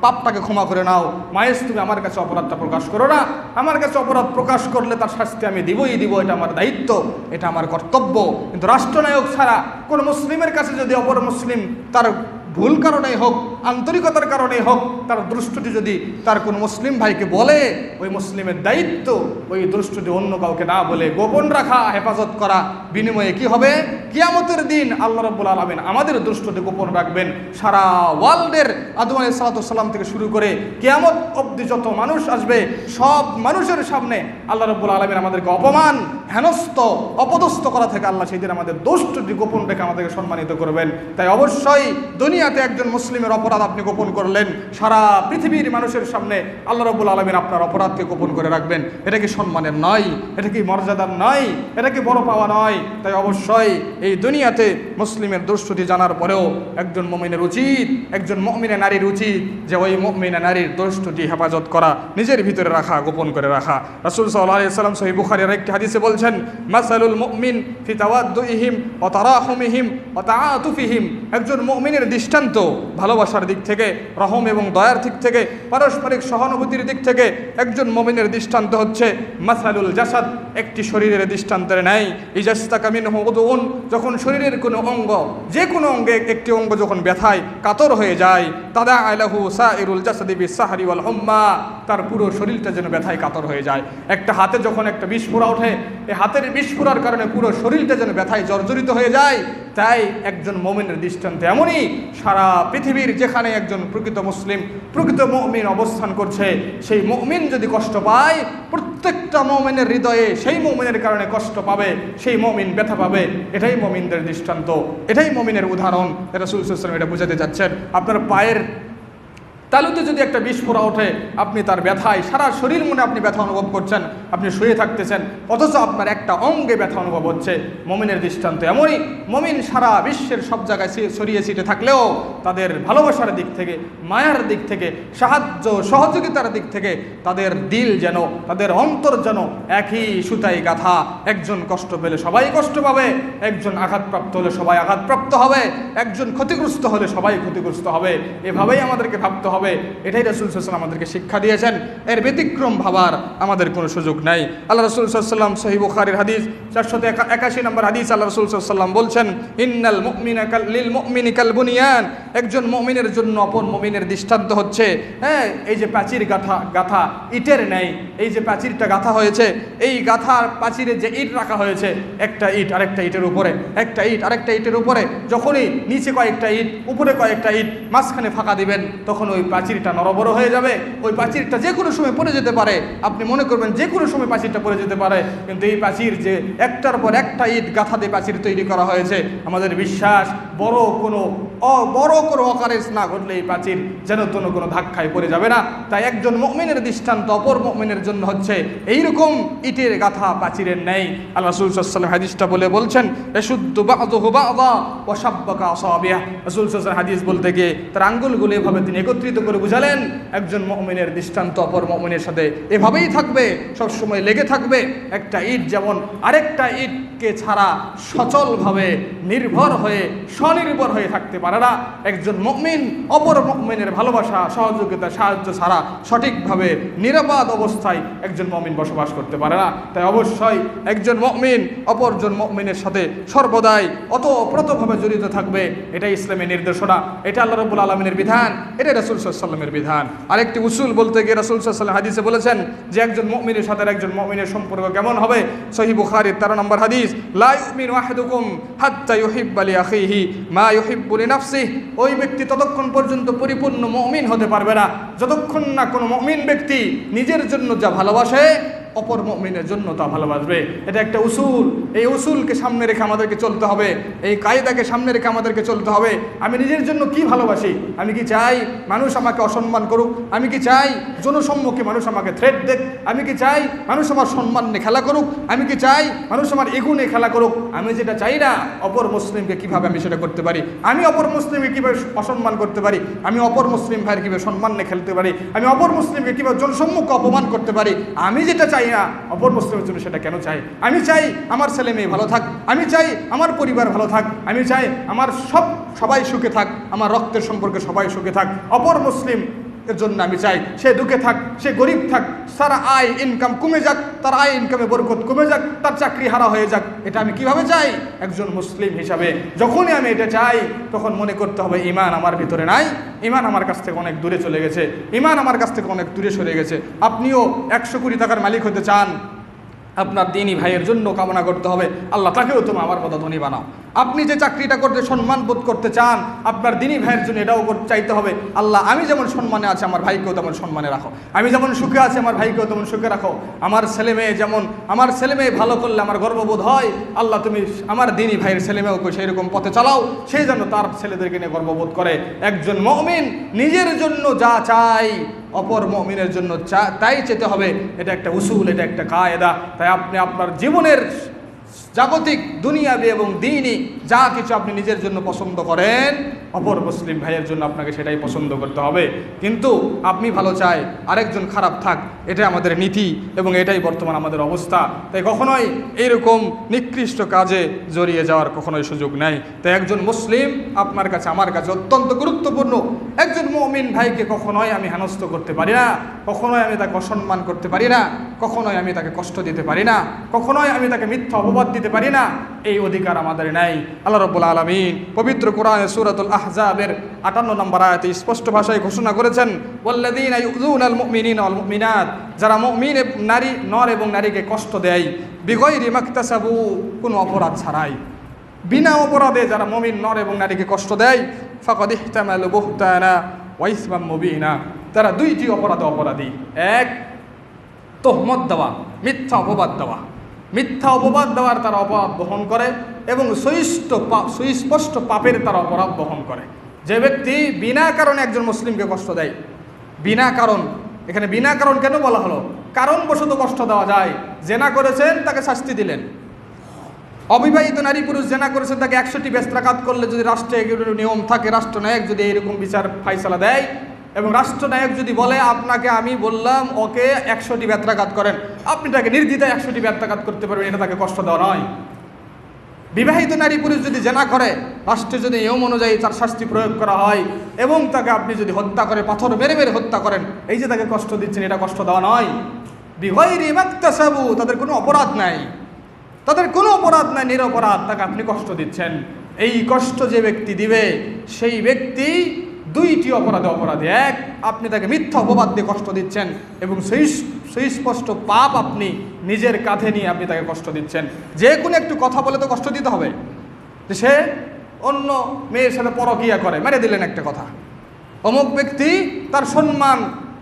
[SPEAKER 1] পাপটাকে ক্ষমা করে নাও। মাইজ তুমি আমার কাছে অপরাধটা প্রকাশ করো না, আমার কাছে অপরাধ প্রকাশ করলে তার শাস্তি আমি দিবই দিব, এটা আমার দায়িত্ব, এটা আমার কর্তব্য। কিন্তু রাষ্ট্রনায়ক ছাড়া কোনো মুসলিমের কাছে যদি অপর মুসলিম তার ভুল কারণেই হোক, আন্তরিকতার কারণেই হোক, তার দুষ্টুটি যদি তার কোনো মুসলিম ভাইকে বলে, ওই মুসলিমের দায়িত্ব ওই দুষ্টুটি অন্য কাউকে না বলে গোপন রাখা, হেফাজত করা। বিনিময়ে কি হবে? কিয়ামতের দিন আল্লাহ রাব্বুল আলামিন আমাদের দুষ্টুটি গোপন রাখবেন। সারা ওয়ার্ল্ডের আদম আলাইহিস সালাম থেকে শুরু করে কিয়ামত অবধি যত মানুষ আসবে, সব মানুষের সামনে আল্লাহ রাব্বুল আলামিন আমাদেরকে অপমান, হেনস্থ, অপদস্থ করা থেকে আল্লাহ সেই দিন আমাদের দুষ্টুটি গোপন রেখে আমাদেরকে সম্মানিত করবেন। তাই অবশ্যই দুনিয়াতে একজন মুসলিমের অপরাধ আপনি গোপন করলেন, সারা পৃথিবীর মানুষের সামনে আল্লাহ রাব্বুল আলামিন আপনার অপরাধকে গোপন করে রাখবেন। এটা কি সম্মানের নয়? এটা কি মর্যাদার নয়? এটা কি বড় পাওয়া নয়? তাই অবশ্যই এই দুনিয়াতে মুসলিমের দুষ্টুটি জানার পরেও একজন মুমিনের উচিত, একজন মুমিনা নারীর উচিত যে ওই মুমিনা নারীর দুষ্টুটি হেফাজত করা, নিজের ভিতরে রাখা, গোপন করে রাখা। রাসূল সাল্লাল্লাহু আলাইহি ওয়াসাল্লাম সহিহ বুখারীর একটি হাদিসে বলছেন, মাসালুল মুমিন ফি তাওয়াদ্দুইহিম ওয়া তারাহুমিহিম ওয়া তাআতুফিহিম, একজন মুমিনের দৃষ্টান্ত ভালোবাসার দিক থেকে, রহম এবং দয়ার দিক থেকে, পারস্পরিক সহানুভূতির দিক থেকে একজন মুমিনের দৃষ্টান্ত হচ্ছে মাসালুল জাসাদ, একটি শরীরের দৃষ্টান্তের ন্যায়। ইজাস্তাকা মিনহু উদউন, যখন শরীরের কোনো অঙ্গ, যে কোনো অঙ্গে একটি অঙ্গ যখন ব্যথায় কাতর হয়ে যায়, তাদা আলাহু সাইরুল জাসাদি বিসাহরি ওয়াল হুম্মা, তার পুরো শরীরটা যেন ব্যথায় কাতর হয়ে যায়। একটা হাতে যখন একটা বিস্ফোরা ওঠে, এই হাতের বিস্ফোরার কারণে পুরো শরীরটা যেন ব্যথায় জর্জরিত হয়ে যায়। তাই একজন মুমিনের দৃষ্টান্ত এমনই, সারা পৃথিবীর যেখানে একজন প্রকৃত মুসলিম, প্রকৃত মুমিন অবস্থান করছে, সেই মুমিন যদি কষ্ট পায়, প্রত্যেকটা মুমিনের হৃদয়ে সেই মুমিনের কারণে কষ্ট পাবে, সেই মুমিন ব্যথা পাবে। এটাই মুমিনদের দৃষ্টান্ত, এটাই মুমিনের উদাহরণ। রাসূল সাল্লাল্লাহু আলাইহি ওয়াসাল্লাম এটা বোঝাতে যাচ্ছেন। আপনার পায়ের
[SPEAKER 2] তালুতে যদি একটা বিস্ফোরা ওঠে, আপনি তার ব্যথায় সারা শরীর মনে আপনি ব্যথা অনুভব করছেন, আপনি শুয়ে থাকতেছেন, অথচ আপনার একটা অঙ্গে ব্যথা অনুভব হচ্ছে। মুমিনের দৃষ্টান্ত এমনই, মুমিন সারা বিশ্বের সব জায়গায় ছড়িয়ে ছিটে থাকলেও তাদের ভালোবাসার দিক থেকে, মায়ার দিক থেকে, সাহায্য সহযোগিতার দিক থেকে তাদের দিল যেন, তাদের অন্তর যেন একই সুতায় গাঁথা। একজন কষ্ট পেলে সবাই কষ্ট পাবে, একজন আঘাতপ্রাপ্ত হলে সবাই আঘাতপ্রাপ্ত হবে, একজন ক্ষতিগ্রস্ত হলে সবাই ক্ষতিগ্রস্ত হবে। এভাবেই আমাদেরকে ভাবতে হবে। এটাই রাসূল সাল্লাল্লাহু আলাইহি ওয়াসাল্লাম আমাদেরকে শিক্ষা দিয়েছেন। এর ব্যতিক্রম ভাবার আমাদের কোনো সুযোগ নাই। আল্লাহ রাসূল সাল্লাল্লাহু আলাইহি ওয়াসাল্লাম সহিহ বুখারীর হাদিস 481 নম্বর হাদিস, আল্লাহ রাসূল সাল্লাল্লাহু আলাইহি ওয়াসাল্লাম বলছেন, ইন্নাল মুমিনা লিল মুমিনি কাল বুনিয়ান। একজন মুমিনের জন্য অপর মুমিনের দৃষ্টান্ত হচ্ছে, এই যে প্রাচীর গাথা ইটের নেই, এই যে প্রাচীরটা গাথা হয়েছে, এই গাথার প্রাচীরে যে ইট রাখা হয়েছে, একটা ইট আরেকটা ইটের উপরে, একটা ইট আরেকটা ইটের উপরে, যখনই নিচে কয়েকটা ইট, উপরে কয়েকটা ইট, মাঝখানে ফাঁকা দিবেন, তখন ওই প্রাচীরটা নড়বড় হয়ে যাবে। ওই প্রাচীরটা যে কোনো সময় পড়ে যেতে পারে। আপনি মনে করবেন যে কোনো সময় প্রাচীরটা পড়ে যেতে পারে, কিন্তু এই প্রাচীর যে একটার পর একটা ইট গাথা দিয়ে প্রাচীর তৈরি করা হয়েছে, আমাদের বিশ্বাস বড় কোনো অকারেজ না ঘটলে এই প্রাচীর যেন কোনো ধাক্কায় পড়ে যাবে না। তাই একজন মুমিনের দৃষ্টান্ত অপর মুমিনের জন্য হচ্ছে এইরকম ইটের গাথা প্রাচীরের নেই। আল্লাহ রাসূল সাল্লাল্লাহু আলাইহি ওয়াসাল্লাম হাদিসটা বলে বলছেন, ইয়াশুদ্দু বা'দুহু বা'দা ওয়া শাব্বাকা আসাবিহ। রাসূল সাল্লাল্লাহু আলাইহি ওয়াসাল্লাম হাদিস বলতে গিয়ে তার আঙ্গুলগুলো এভাবে তিনি একত্রিত করে বুঝালেন, একজন মুমিনের দৃষ্টান্ত অপর মুমিনের সাথে এভাবেই থাকবে, সবসময় লেগে থাকবে। একটা ইট যেমন আরেকটা ইটকে ছাড়া সচলভাবে নির্ভর হয়ে স্বনির্ভর হয়ে থাকতে পারে না, একজন মুমিন অপর মুমিনের ভালোবাসা, সহযোগিতা, সাহায্য ছাড়া সঠিকভাবে নিরাপদ অবস্থায় একজন মুমিন বসবাস করতে পারে না। তাই অবশ্যই একজন মুমিন অপরজন মুমিনের সাথে সর্বদাই ওতপ্রোতভাবে জড়িত থাকবে। এটাই ইসলামের নির্দেশনা, এটা আল্লাহ রাব্বুল আলামিনের বিধান, এটা রাসূল সাল্লাল্লাহু আলাইহি ওয়াসাল্লামের বিধান। আরেকটি উসুল বলতে গিয়ে রাসূল সাল্লাল্লাহু আলাইহি ওয়াসাল্লাম হাদিসে বলেছেন যে একজন মুমিনের সাথে একজন মুমিনের সম্পর্ক কেমন হবে। সহিহ বুখারীর 13 নম্বর হাদিস, লা ইউমিনু আহাদুকুম হাত্তা ইউহিব্বা লি আখিহি মা ইউহিব্বু লি নাফসিহি। ওই ব্যক্তি ততক্ষণ পর্যন্ত পরিপূর্ণ মুমিন হতে পারবে না যতক্ষণ না কোনো মুমিন ব্যক্তি নিজের জন্য যা ভালোবাসে অপর মুমিনের জন্য তা ভালোবাসবে। এটা একটা উসুল। এই উসুলকে সামনে রেখে আমাদেরকে চলতে হবে, এই কায়দাকে সামনে রেখে আমাদেরকে চলতে হবে। আমি নিজের জন্য কি ভালোবাসি? আমি কি চাই মানুষ আমাকে অসম্মান করুক? আমি কি চাই জনসম্মুখে মানুষ আমাকে থ্রেট দেখ? আমি কি চাই মানুষ আমার সম্মান নিয়ে খেলা করুক? আমি কি চাই মানুষ আমার এগু নিয়ে খেলা করুক? আমি যেটা চাই না, অপর মুসলিমকে কিভাবে আমি সেটা করতে পারি? আমি অপর মুসলিমকে কিভাবে অসম্মান করতে পারি? আমি অপর মুসলিম ভাইয়ের কিভাবে সম্মান নিয়ে খেলতে পারি? আমি অপর মুসলিমকে কিভাবে জনসম্মুখে অপমান করতে পারি? আমি যেটা চাই না, অপর মুসলিমের জন্য সেটা কেন চাই? আমি চাই আমার ছেলে মেয়ে ভালো থাক, আমি চাই আমার পরিবার ভালো থাক, আমি চাই আমার সবাই সুখে থাক, আমার রক্তের সম্পর্কে সবাই সুখে থাক। অপর মুসলিম এর জন্য আমি চাই সে দুঃখে থাক, সে গরিব থাক, তার আয় ইনকাম কমে যাক, তার আয় ইনকামে বরকত কমে যাক, তার চাকরি হারা হয়ে যাক। এটা আমি কিভাবে চাই? একজন মুসলিম হিসাবে যখনই আমি এটা চাই, তখন মনে করতে হবে ঈমান আমার ভিতরে নাই, ঈমান আমার কাছ থেকে অনেক দূরে চলে গেছে, ঈমান আমার কাছ থেকে অনেক দূরে সরে গেছে। আপনিও 100 কোটি টাকার মালিক হতে চান, আপনার দিনী ভাইয়ের জন্য কামনা করতে হবে, আল্লাহ তাকেও তুমি আমার মতো ধনী বানাও। আপনি যে চাকরিটা করতে সম্মান বোধ করতে চান, আপনার দিনী ভাইয়ের জন্য এটাও চাইতে হবে, আল্লাহ আমি যেমন সম্মানে আছে আমার ভাইকেও তেমন সম্মানে রাখো, আমি যেমন সুখে আছি আমার ভাইকেও তেমন সুখে রাখো। আমার ছেলে মেয়ে ভালো করলে আমার গর্ববোধ হয়, আল্লাহ তুমি আমার দিনী ভাইয়ের ছেলে মেয়েকে সেই রকম পথে চালাও, সেই জন্য তার ছেলেদেরকে নিয়ে গর্ববোধ করে। একজন মুমিন নিজের জন্য যা চাই অপর মুমিনের জন্য তাই চেতে হবে। এটা একটা উসুল, এটা একটা কায়দা। তাই আপনি আপনার জীবনের জাগতিক, দুনিয়াবি এবং দ্বীনি যা কিছু আপনি নিজের জন্য পছন্দ করেন, অপর মুসলিম ভাইয়ের জন্য আপনাকে সেটাই পছন্দ করতে হবে। কিন্তু আপনি ভালো চাই আরেকজন খারাপ থাক, এটা আমাদের নীতি এবং এটাই বর্তমান আমাদের অবস্থা। তাই কখনোই এইরকম নিকৃষ্ট কাজে জড়িয়ে যাওয়ার কখনোই সুযোগ নাই। তাই একজন মুসলিম আপনার কাছে, আমার কাছে অত্যন্ত গুরুত্বপূর্ণ। একজন মুমিন ভাইকে কখনোই আমি হেনস্থ করতে পারি না, কখনোই আমি তাকে অসম্মান করতে পারি না, কখনোই আমি তাকে কষ্ট দিতে পারি না, কখনোই আমি তাকে মিথ্যা অপবাদ দিতে পারি না। এই অধিকার আমাদের নাই। আল্লাহ রাব্বুল আলামিন পবিত্র কোরআনে সূরাতুল আহজাবের 58 নম্বর আয়াতে স্পষ্ট ভাষায় ঘোষণা করেছেন, ওয়াল্লাযীনা ইউযুনাল মুমিনিনা ওয়াল মুমিনাত, যারা মুমিন নারী, নর এবং নারীকে কষ্ট দেয়, বিগয়রি মাকতাসাবু, কোনো অপরাধ ছাড়াই, বিনা অপরাধে যারা মুমিন নর এবং নারীকে কষ্ট দেয়, ফাকাদ ইহতামালু বুহতানা ওয়া ইসমান মুবিনা, তারা দুইটি অপরাধে অপরাধী। এক, তোহমত দেওয়া, মিথ্যা অপবাদ দেওয়া, মিথ্যা অপবাদ দেওয়ার তারা অপরাধ বহন করে এবং সুস্পষ্ট পাপের তারা অপরাধ বহন করে। যে ব্যক্তি বিনা কারণে একজন মুসলিমকে কষ্ট দেয়, বিনা কারণ, এখানে বিনা কারণ কেন বলা হলো? কারণবশত কষ্ট দেওয়া যায়। জেনা করেছেন, তাকে শাস্তি দিলেন। অবিবাহিত নারী পুরুষ জেনা করেছেন, তাকে 100টি বেস্ত্রাঘাত করলে যদি রাষ্ট্রে এগুলোর নিয়ম থাকে, রাষ্ট্রনায়ক যদি এইরকম বিচার ফাইসালা দেয় এবং রাষ্ট্রনায়ক যদি বলে আপনাকে আমি বললাম ওকে 100টি বেত্রাঘাত করেন, আপনি তাকে নির্দ্বিধায় 100টি বেত্রাঘাত করতে পারবেন, এটা তাকে কষ্ট দেওয়া নয়। বিবাহিত নারী পুরুষ যদি জেনা করে, রাষ্ট্রে যদি নিয়ম অনুযায়ী তার শাস্তি প্রয়োগ করা হয় এবং তাকে আপনি যদি হত্যা করে পাথর মেরে মেরে হত্যা করেন, এই যে তাকে কষ্ট দিচ্ছেন, এটা কষ্ট দেওয়া নয়। বিগাইরি মাকতাসাবু, তাদের কোনো অপরাধ নাই, তাদের কোনো অপরাধ নাই, নিরপরাধ, তাকে আপনি কষ্ট দিচ্ছেন। এই কষ্ট যে ব্যক্তি দিবে সেই ব্যক্তি দুইটি অপরাধে অপরাধী। এক, আপনি তাকে মিথ্যা অপবাদ দিয়ে কষ্ট দিচ্ছেন এবং সুস্পষ্ট পাপ আপনি নিজের কাঁধে নিয়ে আপনি তাকে কষ্ট দিচ্ছেন। যে কোনো একটু কথা বলে তো কষ্ট দিতে হবে। যে সে অন্য মেয়ের সাথে পরকীয়া করে, মেরে দিলেন একটা কথা, অমুক ব্যক্তি তার সম্মান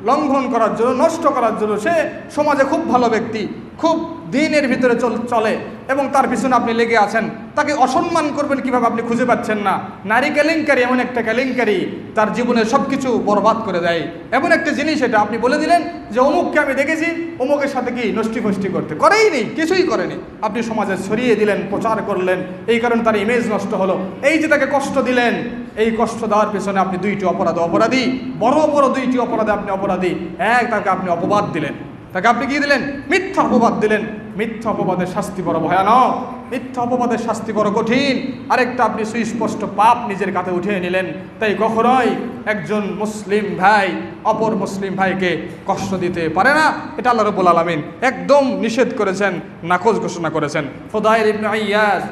[SPEAKER 2] লঙ্ঘন করার জন্য, নষ্ট করার জন্য, সে সমাজে খুব ভালো ব্যক্তি, খুব দিনের ভিতরে চলে এবং তার পিছনে আপনি লেগে আছেন, তাকে অসম্মান করবেন কিভাবে আপনি খুঁজে পাচ্ছেন না। নারী কেলেঙ্কারি এমন একটা কেলেঙ্কারি, তার জীবনের সব কিছু বরবাদ করে দেয়। এমন একটা জিনিস এটা, আপনি বলে দিলেন যে অমুককে আমি দেখেছি অমুকের সাথে কি নষ্টি ফষ্টি করতে, করেই নি, কিছুই করেনি, আপনি সমাজে ছড়িয়ে দিলেন, প্রচার করলেন, এই কারণে তার ইমেজ নষ্ট হলো। এই যে তাকে কষ্ট দিলেন, এই কষ্ট দেওয়ার পেছনে আপনি দুইটি অপরাধী, বড় বড় দুইটি অপরাধে আপনি অপরাধী। এক, তাকে আপনি অপবাদ দিলেন, তাকে আপনি কি দিলেন? মিথ্যা অপবাদ দিলেন। মিথ্যা অপবাদের শাস্তি বড় ভয়ানক, মিথ্যা অপবাদের শাস্তি বড় কঠিন। আরেকটা, আপনি সুস্পষ্ট পাপ নিজের কাঁধে উঠিয়ে নিলেন। তাই কখনোই একজন মুসলিম ভাই অপর মুসলিম ভাইকে কষ্ট দিতে পারে না। এটা আল্লাহ রাব্বুল আলামিন একদম নিষেধ করেছেন, নাকচ ঘোষণা করেছেন। ফুদাইল ইবনে আইয়াদ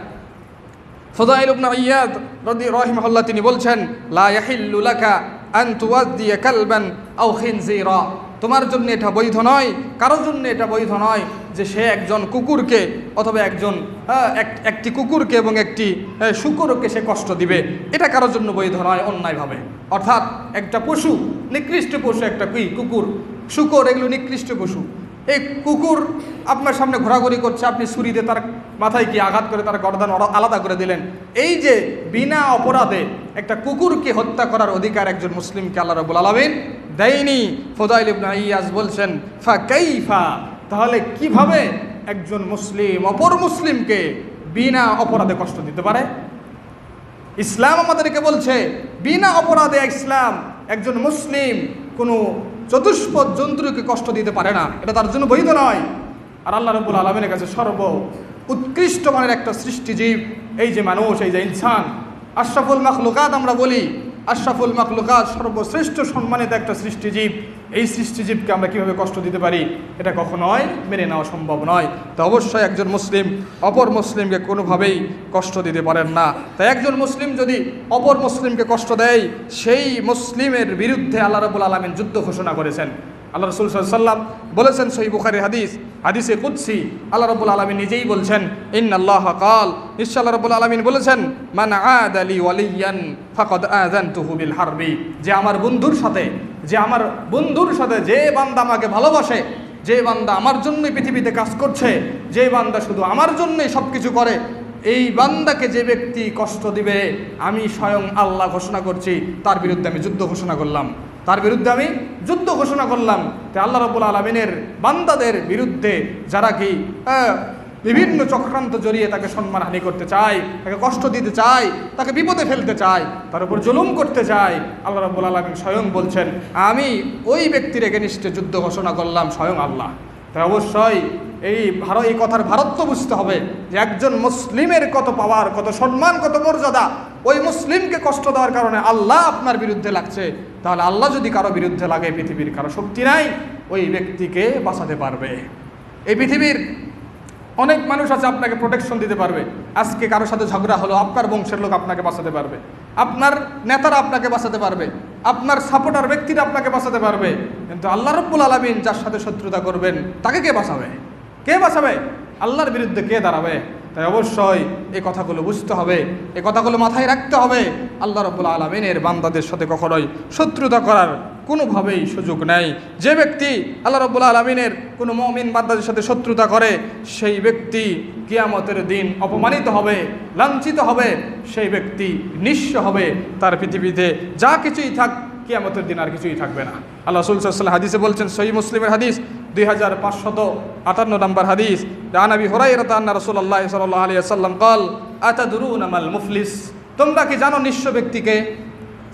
[SPEAKER 2] রাহিমাহুল্লাহ তিনি বলছেন, লা ইয়াহিল্লু লাকা আন তুওয়াদ্দিয়া কালবান আও খিনজিরা, তোমার জন্য এটা বৈধ নয়, কারোর জন্য এটা বৈধ নয় যে সে একজন কুকুরকে অথবা একটি কুকুরকে এবং একটি শূকরকে সে কষ্ট দিবে, এটা কারোর জন্য বৈধ নয় অন্যায়ভাবে। অর্থাৎ একটা পশু, নিকৃষ্ট পশু, একটা কুকুর, শূকর, এগুলো নিকৃষ্ট পশু। এই কুকুর আপনার সামনে ঘোরাঘুরি করছে, আপনি ছুরি দিয়ে তার মাথায় কি আঘাত করে তার গর্দান আলাদা করে দিলেন। এই যে বিনা অপরাধে একটা কুকুরকে হত্যা করার অধিকার একজন মুসলিমকে আল্লাহ রাব্বুল আলামিন দেয়নি। ফুদাইল ইবনে আইয়াজ বলছেন, ফা কাইফা, তাহলে কিভাবে একজন মুসলিম অপর মুসলিমকে বিনা অপরাধে কষ্ট দিতে পারে? ইসলাম আমাদেরকে বলছে বিনা অপরাধে ইসলাম একজন মুসলিম কোনো চতুষ্পদ জন্তুকে কষ্ট দিতে পারে না, এটা তার জন্য বৈধ নয়। আর আল্লাহ রাব্বুল আলামিনের কাছে সর্ব উৎকৃষ্ট মানের একটা সৃষ্টিজীব এই যে মানুষ, এই যে ইনসান, আশরাফুল মাখলুকাত আমরা বলি, আশরাফুল মাখলুকাত সর্বশ্রেষ্ঠ সম্মানিত একটা সৃষ্টিজীব। এই সৃষ্টিজীবকে আমরা কীভাবে কষ্ট দিতে পারি? এটা কখনোই মেনে নেওয়া সম্ভব নয়। তো অবশ্যই একজন মুসলিম অপর মুসলিমকে কোনোভাবেই কষ্ট দিতে পারেন না। তাই একজন মুসলিম যদি অপর মুসলিমকে কষ্ট দেয়, সেই মুসলিমের বিরুদ্ধে আল্লাহ রাব্বুল আলামিন যুদ্ধ ঘোষণা করেছেন। আল্লাহ রাসূল সাল্লাল্লাহু আলাইহি ওয়াসাল্লাম বলেছেন, সহিহ বুখারীর হাদিসে কুদসি, আল্লাহ রাব্বুল আলামিন নিজেই বলছেন, ইন্নাল্লাহা ক্বাল, নিশ্চয় আল্লাহ রাব্বুল আলামিন বলেছেন, মান আদা লি ওয়ালিয়ান ফাকাদ আযানতুহু বিল হারবি, যে আমার বন্ধুর সাথে যে বান্দা আমাকে ভালোবাসে, যে বান্দা আমার জন্যই পৃথিবীতে কাজ করছে, যে বান্দা শুধু আমার জন্যই সব কিছু করে, এই বান্দাকে যে ব্যক্তি কষ্ট দিবে, আমি স্বয়ং আল্লাহ ঘোষণা করছি তার বিরুদ্ধে আমি যুদ্ধ ঘোষণা করলাম, তার বিরুদ্ধে আমি যুদ্ধ ঘোষণা করলাম। তাই আল্লাহ রাব্বুল আলামিনের বান্দাদের বিরুদ্ধে যারা কি বিভিন্ন চক্রান্ত জড়িয়ে তাকে সম্মানহানি করতে চায়, তাকে কষ্ট দিতে চায়, তাকে বিপদে ফেলতে চায়, তার উপর জুলুম করতে চায়, আল্লাহ রাব্বুল আলামিন স্বয়ং বলছেন আমি ওই ব্যক্তির এগেনিস্টে যুদ্ধ ঘোষণা করলাম স্বয়ং আল্লাহ। তাই অবশ্যই এই কথার ভারত্ব বুঝতে হবে যে একজন মুসলিমের কত পাওয়ার, কত সম্মান, কত মর্যাদা। ওই মুসলিমকে কষ্ট দেওয়ার কারণে আল্লাহ আপনার বিরুদ্ধে লাগছে, তাহলে আল্লাহ যদি কারো বিরুদ্ধে লাগে, পৃথিবীর কারো শক্তি নাই ওই ব্যক্তিকে বাঁচাতে পারবে। এই পৃথিবীর অনেক মানুষ আছে আপনাকে প্রোটেকশন দিতে পারবে। আজকে কারো সাথে ঝগড়া হলো, আপনার বংশের লোক আপনাকে বাঁচাতে পারবে, আপনার নেতারা আপনাকে বাঁচাতে পারবে, আপনার সাপোর্টার ব্যক্তিরা আপনাকে বাঁচাতে পারবে। কিন্তু আল্লাহ রাব্বুল আলামিন যার সাথে শত্রুতা করবেন তাকে কে বাঁচাবে? কে বাঁচাবে? আল্লাহর বিরুদ্ধে কে দাঁড়াবে? তাই অবশ্যই এই কথাগুলো বুঝতে হবে, এই কথাগুলো মাথায় রাখতে হবে। আল্লাহ রাব্বুল আলামিনের বান্দাদের সাথে কখনোই শত্রুতা করার কোনোভাবেই সুযোগ নেই। যে ব্যক্তি আল্লাহ রাব্বুল আলামিনের কোনো মুমিন বান্দাদের সাথে শত্রুতা করে, সেই ব্যক্তি কিয়ামতের দিন অপমানিত হবে, লাঞ্ছিত হবে, সেই ব্যক্তি নিঃস্ব হবে। তার পৃথিবীতে যা কিছুই থাক, কিয়ামতের দিন আর কিছুই থাকবে না। আল্লাহ রাসূল সাল্লাল্লাহু আলাইহি ওয়াসাল্লাম হাদিসে বলছেন, সহিহ মুসলিমের হাদিস 2558 নম্বর হাদিস, আন আবি হুরায়রা আন্না রাসূলুল্লাহ সাল্লাল্লাহু আলাইহি ওয়াসাল্লাম قال আতাদরুনা মাল মুফলিস, তোমরা কি জানো নিঃস্ব ব্যক্তিকে?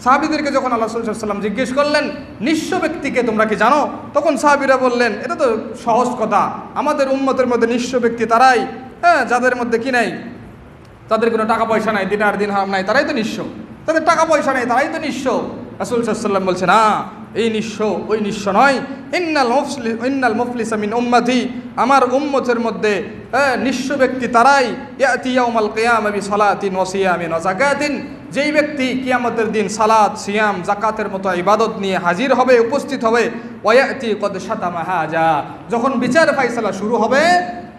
[SPEAKER 2] সাহাবীদেরকে যখন আল্লাহ রাসূল সাল্লাল্লাহু আলাইহি ওয়াসাল্লাম জিজ্ঞেস করলেন নিঃস্ব ব্যক্তিকে তোমরা কি জানো, তখন সাহাবীরা বললেন এটা তো সহজ কথা, আমাদের উম্মতের মধ্যে নিঃস্ব ব্যক্তি তারাই, যাদের মধ্যে কি নাই, তাদের কোনো টাকা পয়সা নাই, দিনার দিরহাম নাই, তারাই তো নিঃস্ব, তাদের টাকা পয়সা নেই, তারাই তো নিঃস্ব। রাসূল সাল্লাল্লাহু আলাইহি ওয়াসাল্লাম বলছে, না, এই নিঃস্ব ওই নিঃস্ব নয়, ইন্নাল মুফলিসা মিন উম্মতি, আমার উম্মতের মধ্যে নিঃস্ব ব্যক্তি তারাই, ইয়াতি ইয়াউমাল কিয়ামা বিসালাতিন ওয়া সিয়ামিন ওয়া যাকাতিন, যেই ব্যক্তি কিয়ামতের দিন সালাত, সিয়াম, যাকাতের মতো ইবাদত নিয়ে হাজির হবে, উপস্থিত হবে, ওয়া ইয়াতি কদ শাতামা হাজা, যখন বিচার ফায়সালা শুরু হবে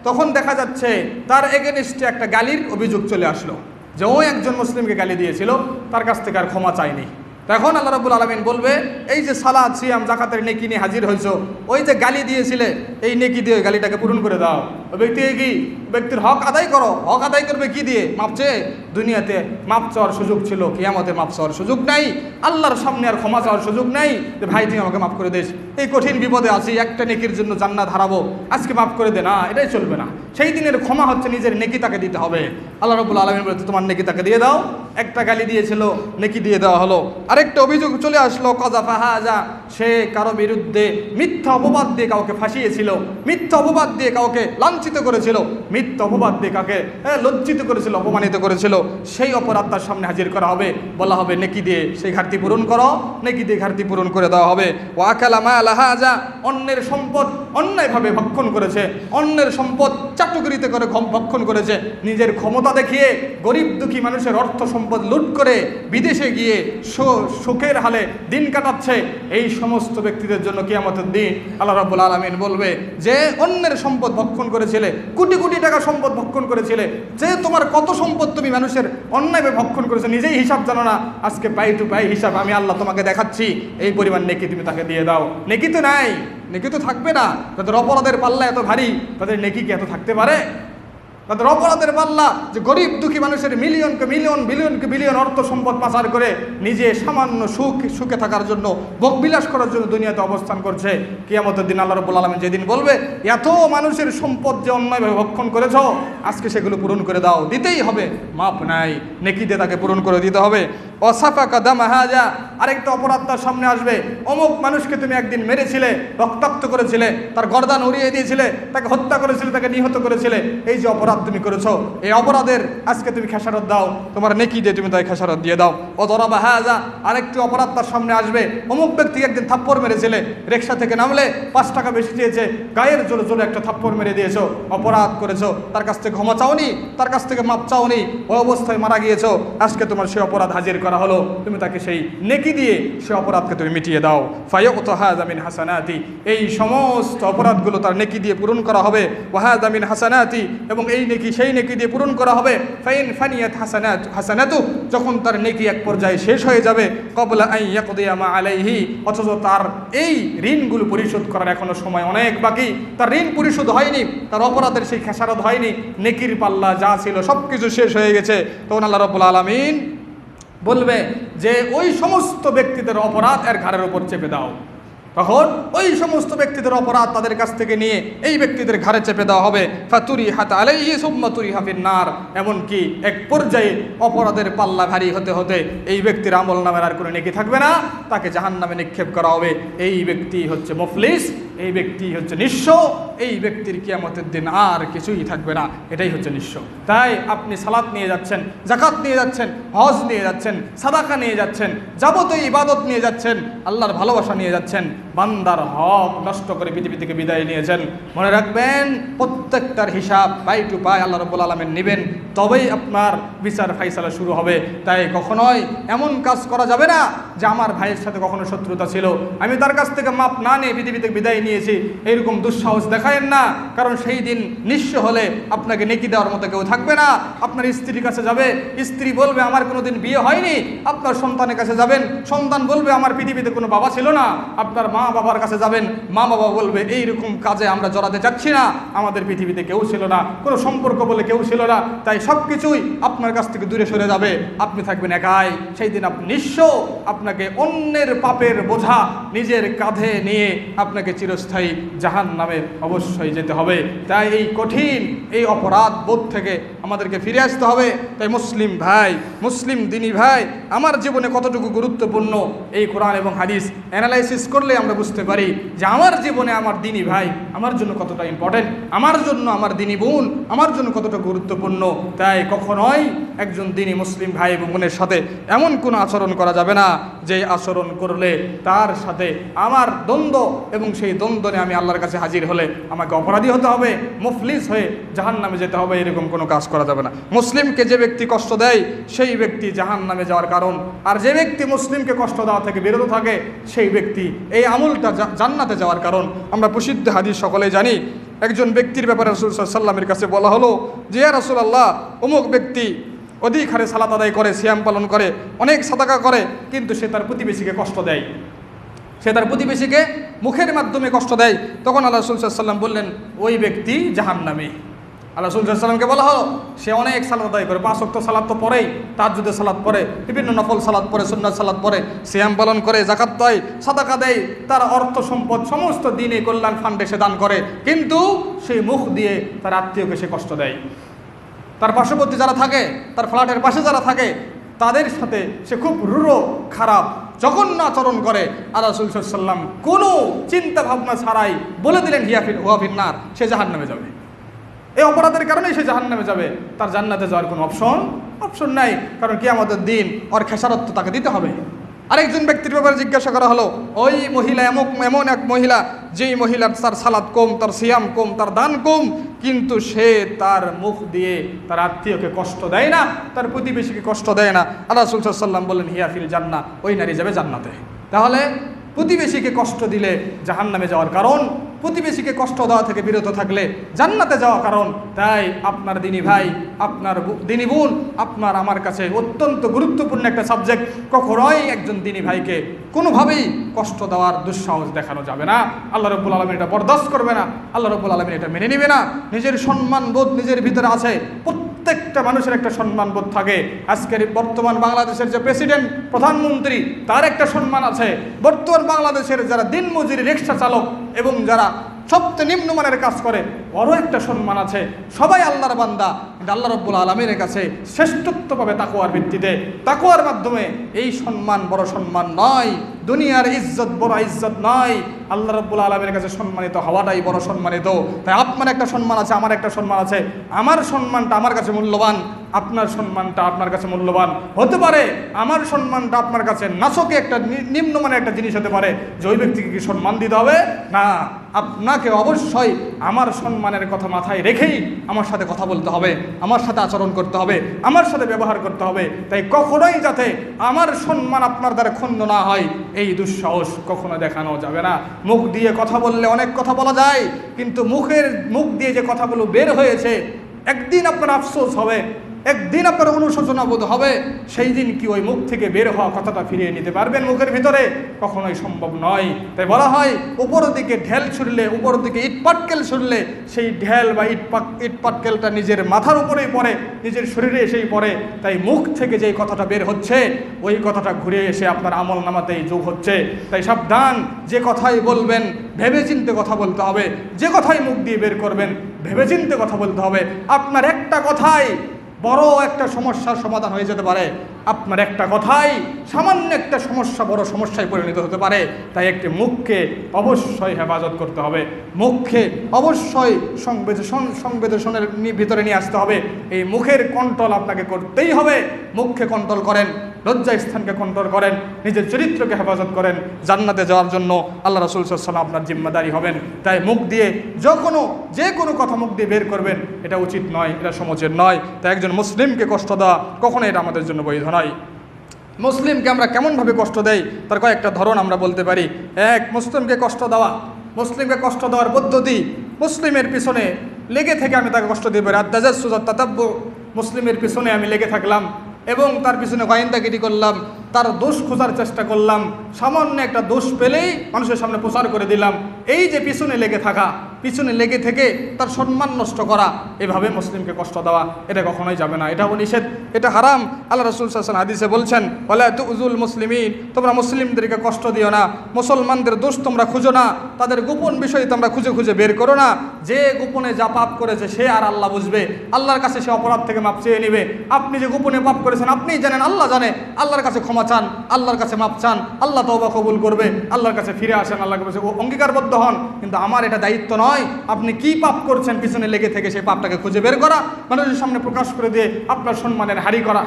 [SPEAKER 2] তখন দেখা যাচ্ছে তার এগেনস্টে একটা গালির অভিযোগ চলে আসলো, যে ও একজন মুসলিমকে গালি দিয়েছিল, তার কাছ থেকে আর ক্ষমা চায়নি। তখন আল্লাহ রাব্বুল আলামিন বলবে, এই যে সালাত, সিয়াম, যাকাতের নেকি নিয়ে হাজির হয়েছো, ওই যে গালি দিয়েছিলে, এই নেকি দিয়ে গালিটাকে পূরণ করে দাও। ওই ব্যক্তিকে কি, ব্যক্তির হক আদায় করো। হক আদায় করবে কি দিয়ে? মাপ চেয়ে। দুনিয়াতে মাপ চাওয়ার সুযোগ ছিল, কিয়ামতে মাপ চাওয়ার সুযোগ নাই, আল্লাহর সামনে আর ক্ষমা চাওয়ার সুযোগ নাই, যে ভাই তুই আমাকে মাফ করে দিস, এই কঠিন বিপদে আছি, একটা নেকির জন্য জান্নাত হারাবো, আজকে মাফ করে দে, না, এটাই চলবে না। সেই দিনের ক্ষমা হচ্ছে নিজের নেকি তাকে দিতে হবে। আল্লাহ রাব্বুল আলামিন বলতে, তোমার নেকি তাকে দিয়ে দাও। একটা গালি দিয়েছিল, নেকি দিয়ে দেওয়া হলো। আরেকটা অভিযোগ চলে আসলো, কাযাফা হাজা, সে কারো বিরুদ্ধে মিথ্যা অপবাদ দিয়ে কাউকে ফাঁসিয়েছিল, মিথ্যা অপবাদ দিয়ে কাউকে লাঞ্ছিত করেছিল, মিথ্যা অপবাদ দিয়ে কাউকে লজ্জিত করেছিল, অপমানিত করেছিল, সেই অপরাধ তার সামনে হাজির করা হবে, বলা হবে নেকি দিয়ে সেই ঘাটতি পূরণ করো, নেকি দিয়ে ঘাটতি পূরণ করে দেওয়া হবে। ওয়া আকালা মাল হাজা, অন্যের সম্পদ অন্যায়ভাবে ভক্ষণ করেছে, অন্যের সম্পদ চাটুকরিতে করে ভক্ষণ করেছে, নিজের ক্ষমতা দেখিয়ে গরিব দুঃখী মানুষের অর্থ সম্পদ লুট করে বিদেশে গিয়ে সুখের হালে দিন কাটাচ্ছে, এই সমস্ত ব্যক্তিদের জন্য কিয়ামতের দিন আল্লাহ রাব্বুল আলামিন বলবে যে অন্যের সম্পদ ভক্ষণ করেছিলে, কোটি কোটি টাকা সম্পদ ভক্ষণ করেছিলে, যে তোমার কত সম্পদ তুমি মানুষের অন্যায়ভাবে ভক্ষণ করেছো, নিজেই হিসাব জানো না, আজকে পাই টু পাই হিসাব আমি আল্লাহ তোমাকে দেখাচ্ছি, এই পরিমাণ নেকি তুমি তাকে দিয়ে দাও। নেকি তো নাই, নেকি তো থাকবে না, তাদের অপরাধের পাল্লা এত ভারী, তাদের নেকি কি এত থাকতে পারে? তাদের অপরাধের পাল্লা, যে গরিব দুঃখী মানুষের মিলিয়নকে মিলিয়ন, বিলিয়নকে বিলিয়ন অর্থ সম্পদ পাচার করে নিজে সামান্য সুখে থাকার জন্য, ভোগবিলাস করার জন্য দুনিয়াতে অবস্থান করছে। কিয়ামতের দিন আল্লাহ রাব্বুল আলামিন যেদিন বলবে, এত মানুষের সম্পদ যে অন্যায়ভাবে ভক্ষণ করেছো, আজকে সেগুলো পূরণ করে দাও, দিতেই হবে, মাপ নাই, নেকি দিয়ে তাকে পূরণ করে দিতে হবে। অসাফাকা দামা হাজা, আরেকটা অপরাধ তার সামনে আসবে, অমুক মানুষকে তুমি একদিন মেরেছিলে, রক্তাক্ত করেছিলে, তার গর্দান উড়িয়ে দিয়েছিলে, তাকে হত্যা করেছিলে, তাকে নিহত করেছিলে, এই যে অপরাধ তুমি করেছো, এই অপরাধের আজকে তুমি খেসারত দাও, তোমার নেকি দিয়ে তুমি তাই খেসারত দিয়ে দাও। ও দরাবা হাজা, আরেকটি অপরাধ তার সামনে আসবে, অমুক ব্যক্তিকে একদিন থাপ্পড় মেরেছিলে, রিকশা থেকে নামলে 5 টাকা বেশি চেয়েছে, গায়ের জোরে জোরে একটা থাপ্পড় মেরে দিয়েছো, অপরাধ করেছো, তার কাছ থেকে ক্ষমা চাওনি, তার কাছ থেকে মাপ চাওনি, ওই অবস্থায় মারা গিয়েছো, আজকে তোমার সেই অপরাধ হাজির করা হলো, তুমি তাকে সেই নেকি দিয়ে সে অপরাধকে তুমি মিটিয়ে দাও। ফায়াকুতু হাযা মিন হাসানাতি, এই সমস্ত অপরাধগুলো তার নেকি দিয়ে পূরণ করা হবে। ওয়া হাযা মিন হাসানাতি, এবং এই নেকি সেই নেকি দিয়ে পূরণ করা হবে। ফাইন ফানিয়াত হাসানাতু, যখন তার নেকি এক পর্যায়ে শেষ হয়ে যাবে, ক্বাবলা আন ইয়াকদিয়া মা আলাইহি, অথচ তার এই ঋণগুলো পরিশোধ করার এখনো সময় অনেক বাকি, তার ঋণ পরিশোধ হয়নি, তার অপরাধের সেই খেসারত হয়নি, নেকির পাল্লা যা ছিল সব কিছু শেষ হয়ে গেছে। তখন আল্লাহ রাব্বুল আলামিন বলবে যে ওই সমস্ত ব্যক্তিদের অপরাধ এর ঘাড়ের উপর চেপে দাও। তখন ওই সমস্ত ব্যক্তিদের অপরাধ তাদের কাছ থেকে নিয়ে এই ব্যক্তিদের ঘাড়ে চেপে দেওয়া হবে। ফাতুরিহাত আলাইহি সুম্মা তুরিহা ফিন্নার, এমনকি এক পর্যায়ে অপরাধের পাল্লা ভারী হতে হতে এই ব্যক্তির আমল নামের আর কোনো নেকি থাকবে না, তাকে জাহান্নামে নিক্ষেপ করা হবে। এই ব্যক্তি হচ্ছে মুফলিস, এই ব্যক্তি হচ্ছে নিঃস্ব, এই ব্যক্তির কিয়ামতের দিন আর কিছুই থাকবে না, এটাই হচ্ছে নিঃস্ব। তাই আপনি সালাত নিয়ে যাচ্ছেন, যাকাত নিয়ে যাচ্ছেন, হজ নিয়ে যাচ্ছেন, সাদাকা নিয়ে যাচ্ছেন, যাবতীয় ইবাদত নিয়ে যাচ্ছেন, আল্লাহর ভালোবাসা নিয়ে যাচ্ছেন, বান্দার হক নষ্ট করে পৃথিবী থেকে বিদায় নিয়েছেন। মনে রাখবেন, প্রত্যেকটার হিসাব পাই টু পাই আল্লাহ রাব্বুল আলামিন নেবেন, তবেই আপনার বিচার ফাইসালা শুরু হবে। তাই কখনোই এমন কাজ করা যাবে না যে আমার ভাইয়ের সাথে কখনো শত্রুতা ছিল, আমি তার কাছ থেকে মাপ না নিয়ে পৃথিবী থেকে বিদায় নিয়েছি, এইরকম দুঃসাহস দেখায়েন না। কারণ সেই দিন নিঃস্ব হলে আপনাকে নেকি দেওয়ার মতো কেউ থাকবে না। আপনার স্ত্রীর কাছে যাবে, স্ত্রী বলবে আমার কোনোদিন বিয়ে হয়নি। আপনার সন্তানের কাছে যাবেন, সন্তান বলবে আমার পৃথিবীতে কোনো বাবা ছিল না। আপনার মা মা বাবার কাছে যাবেন, মা বাবা বলবে এইরকম কাজে আমরা জড়াতে চাচ্ছি না, আমাদের পৃথিবীতে কেউ ছিল না, কোনো সম্পর্ক বলে কেউ ছিল না, তাই সব কিছুই আপনার কাছ থেকে দূরে সরে যাবে, আপনি থাকবেন একাই। সেই দিন আপনি নিঃস্ব, আপনাকে অন্যের পাপের বোঝা নিজের কাঁধে নিয়ে আপনাকে চিরস্থায়ী জাহান্নামে অবশ্যই যেতে হবে। তাই এই কঠিন এই অপরাধ বোধ থেকে আমাদেরকে ফিরে আসতে হবে। তাই মুসলিম ভাই, মুসলিম দিনী ভাই, আমার জীবনে কতটুকু গুরুত্বপূর্ণ এই কোরআন এবং হাদিস অ্যানালাইসিস করলে আমরা বুঝতে পারি যে আমার জীবনে আমার দিনী ভাই আমার জন্য কতটা ইম্পর্টেন্ট, আমার জন্য আমার দিনী বোন আমার জন্য কতটা গুরুত্বপূর্ণ। তাই কখনোই একজন দিনী মুসলিম ভাই এবং বোনের সাথে এমন কোনো আচরণ করা যাবে না যে আচরণ করলে তার সাথে আমার দ্বন্দ্ব, এবং সেই দ্বন্দ্বে আমি আল্লাহর কাছে হাজির হলে আমাকে অপরাধী হতে হবে, মুফলিস হয়ে জাহান্নামে যেতে হবে, এরকম কোনো কাজ করা যাবে না। মুসলিমকে যে ব্যক্তি কষ্ট দেয় সেই ব্যক্তি জাহান্নামে যাওয়ার কারণ, আর যে ব্যক্তি মুসলিমকে কষ্ট দেওয়া থেকে বিরত থাকে সেই ব্যক্তি এই আমলটা জান্নাতে যাওয়ার কারণ। আমরা প্রসিদ্ধ হাদিস সকলেই জানি, একজন ব্যক্তির ব্যাপারে রাসূল সাল্লাল্লাহু আলাইহি ওয়াসাল্লামের কাছে বলা হলো যে ইয়া রাসূলুল্লাহ, অমুক ব্যক্তি অধিক হারে সালাত আদায় করে, সিয়াম পালন করে, অনেক সাদাকা করে, কিন্তু সে তার প্রতিবেশীকে কষ্ট দেয়, সে তার প্রতিবেশীকে মুখের মাধ্যমে কষ্ট দেয়। তখন আল্লাহ রাসূল সাল্লাল্লাহু আলাইহি ওয়াসাল্লাম বললেন ওই ব্যক্তি জাহান্নামী। আল্লাহ রাসূল সাল্লাল্লাহু আলাইহি ওয়াসাল্লামকে বলা হলো সে অনেক সালাত আদায় করে, 5 ওয়াক্ত সালাত তো পড়েই, তাহাজ্জুদের সালাত পড়ে, বিভিন্ন নফল সালাত পড়ে, সুন্নাত সালাত পড়ে, সিয়াম পালন করে, যাকাত দেয়, সাদাকা দেয়, তার অর্থ সম্পদ সমস্ত দিনে কল্যাণ ফান্ডে সে দান করে, কিন্তু সেই মুখ দিয়ে তার আত্মীয়কে সে কষ্ট দেয়। তার পার্শ্ববর্তী যারা থাকে, তার ফ্ল্যাটের পাশে যারা থাকে, তাদের সাথে সে খুব রূঢ়, খারাপ, জঘন্য আচরণ করে। আল্লাহ রাসূল সাল্লাল্লাহু আলাইহি ওয়াসাল্লাম কোনো চিন্তা ভাবনা ছাড়াই বলে দিলেন হুয়া ফিন্নার, সে জাহান্নামে যাবে। এই অপরাধের কারণেই সে জাহান্নামে যাবে, তার জান্নাতে যাওয়ার কোনো অপশন নাই, কারণ কিয়ামতের দিন ওর খেসারত তো তাকে দিতে হবে। আরেকজন ব্যক্তির ব্যাপারে জিজ্ঞাসা করা হলো, ওই মহিলা এমন এক মহিলা, যেই মহিলার তার সালাত কম, তার সিয়াম কম, তার দান কম, কিন্তু সে তার মুখ দিয়ে তার আত্মীয়কে কষ্ট দেয় না, তার প্রতিবেশীকে কষ্ট দেয় না। আল্লাহ রাসূল সাল্লাল্লাহু আলাইহি ওয়াসাল্লাম বললেন হিয়া ফিল জান্নাহ, ওই নারী যাবে জান্নাতে। তাহলে প্রতিবেশীকে কষ্ট দিলে জাহান্নামে যাওয়ার কারণ, প্রতিবেশীকে কষ্ট দেওয়া থেকে বিরত থাকলে জান্নাতে যাওয়া কারণ। তাই আপনার দিনী ভাই, আপনার দিনী বোন, আপনার আমার কাছে অত্যন্ত গুরুত্বপূর্ণ একটা সাবজেক্ট। কখনোই একজন দিনী ভাইকে কোনোভাবেই কষ্ট দেওয়ার দুঃসাহস দেখানো যাবে না। আল্লাহ রাব্বুল আলামিন এটা বরদাস্ত করবে না, আল্লাহ রাব্বুল আলামিন এটা মেনে নেবে না। নিজের সম্মানবোধ নিজের ভিতরে আছে, প্রত্যেকটা মানুষের একটা সম্মানবোধ থাকে। আজকের বর্তমান বাংলাদেশের যে প্রেসিডেন্ট, প্রধানমন্ত্রী, তার একটা সম্মান আছে। বর্তমান বাংলাদেশের যারা দিনমজুরি রিক্সা চালক এবং যারা সবচেয়ে নিম্নমানের কাজ করে, বড় একটা সম্মান আছে। সবাই আল্লাহর বান্দা, কিন্তু আল্লাহ রাব্বুল আলামিনের কাছে শ্রেষ্ঠত্ব পাবে তাকওয়ার ভিত্তিতে। তাকওয়ার মাধ্যমে এই সম্মান বড় সম্মান নয়, দুনিয়ার ইজ্জত বড় ইজ্জত নয়, আল্লাহ রাব্বুল আলামিনের কাছে সম্মানিত হওয়াটাই বড় সম্মানিত। তাই আপনার একটা সম্মান আছে, আমার একটা সম্মান আছে। আমার সম্মানটা আমার কাছে মূল্যবান, আপনার সম্মানটা আপনার কাছে মূল্যবান হতে পারে। আমার সম্মানটা আপনার কাছে নাচকে একটা নিম্নমানের একটা জিনিস হতে পারে, যে ওই ব্যক্তিকে কি সম্মান দিতে হবে না, আপনাকে অবশ্যই আমার সম্মানের কথা মাথায় রেখেই আমার সাথে কথা বলতে হবে, আমার সাথে আচরণ করতে হবে, আমার সাথে ব্যবহার করতে হবে। তাই কখনোই যাতে আমার সম্মান আপনার দ্বারা ক্ষুণ্ণ না হয়, এই দুঃসাহস কখনো দেখানো যাবে না। মুখ দিয়ে কথা বললে অনেক কথা বলা যায়, কিন্তু মুখ দিয়ে যে কথাগুলো বের হয়েছে, একদিন আপনার আফসোস হবে, একদিন আপনার অনুশোচনা বোধ হবে। সেই দিন কি ওই মুখ থেকে বের হওয়া কথাটা ফিরিয়ে নিতে পারবেন মুখের ভিতরে? কখনোই সম্ভব নয়। তাই বলা হয় উপরের দিকে ঢেল ছুড়লে, উপরের দিকে ইট পাটকেল ছুড়লে সেই ঢেল বা ইট পাটকেলটা নিজের মাথার উপরেই পড়ে, নিজের শরীরে এসেই পড়ে। তাই মুখ থেকে যেই কথাটা বের হচ্ছে, ওই কথাটা ঘুরে এসে আপনার আমল নামাতেই যোগ হচ্ছে। তাই সাবধান, যে কথাই বলবেন ভেবে চিন্তে কথা বলতে হবে, যে কথাই মুখ দিয়ে বের করবেন ভেবে চিন্তে কথা বলতে হবে। আপনার একটা কথাই বড় একটা সমস্যার সমাধান হয়ে যেতে পারে, আপনার একটা কথাই সামান্য একটা সমস্যা বড় সমস্যায় পরিণত হতে পারে। তাই একটি মুখকে অবশ্যই হেফাজত করতে হবে, মুখকে অবশ্যই সংবেদনের ভিতরে নিয়ে আসতে হবে। এই মুখের কন্ট্রোল আপনাকে করতেই হবে। মুখকে কন্ট্রোল করেন, লজ্জা স্থানকে কন্ট্রোল করেন, নিজের চরিত্রকে হেফাজত করেন, জান্নাতে যাওয়ার জন্য আল্লাহ রাসূল সাল্লাল্লাহু আলাইহি ওয়াসাল্লাম আপনার জিম্মাদারি হবেন। তাই মুখ দিয়ে যে কোনো কথা মুখ দিয়ে বের করবেন, এটা উচিত নয়, এটা সমাজের নয়। তাই একজন মুসলিমকে কষ্ট দেওয়া কখনো এটা আমাদের জন্য বৈধ নয়। মুসলিমকে আমরা কেমনভাবে কষ্ট দেই তার কয়েকটা ধরন আমরা বলতে পারি। এক, মুসলিমকে কষ্ট দেওয়া। মুসলিমকে কষ্ট দেওয়ার পদ্ধতি, মুসলিমের পিছনে লেগে থেকে আমি তাকে কষ্ট দিতে পারি। আদ-দাজাসসুস ওয়াত-তাতাব্বু, মুসলিমের পিছনে আমি লেগে থাকলাম এবং তার পিছনে গোয়েন্দাগিরি করলাম, তার দোষ খোঁজার চেষ্টা করলাম, সামান্য একটা দোষ পেলেই মানুষের সামনে প্রচার করে দিলাম। এই যে পিছনে লেগে থাকা, পিছনে লেগে থেকে তার সম্মান নষ্ট করা, এভাবে মুসলিমকে কষ্ট দেওয়া, এটা কখনোই যাবে না, এটাও নিষেধ, এটা হারাম। আল্লাহ রাসূল সাল্লাল্লাহু আলাইহি ওয়াসাল্লাম হাদিসে বলছেন, ওয়ালা তুযুল মুসলিমিন, তোমরা মুসলিমদেরকে কষ্ট দিও না, মুসলমানদের দোষ তোমরা খুঁজো না, তাদের গোপন বিষয় তোমরা খুঁজে খুঁজে বের করো না। যে গোপনে যা পাপ করেছে সে আর আল্লাহ বুঝবে, আল্লাহর কাছে সে অপরাধ থেকে মাপ চেয়ে নেবে। আপনি যে গোপনে পাপ করেছেন আপনিই জানেন, আল্লাহ জানে, আল্লাহর কাছে ক্ষমা চান, আল্লাহর কাছে মাপ চান, আল্লাহ তওবা কবুল করবে, আল্লাহর কাছে ফিরে আসেন, আল্লাহর কাছে অঙ্গীকারবদ্ধ হন। কিন্তু আমার এটা দায়িত্ব নয় আপনি কি পাপ করছেন পিছনে লেগে থেকে সেই পাপটাকে খুঁজে বের করা, মানুষের সামনে প্রকাশ করে দিয়ে আপনার সম্মানের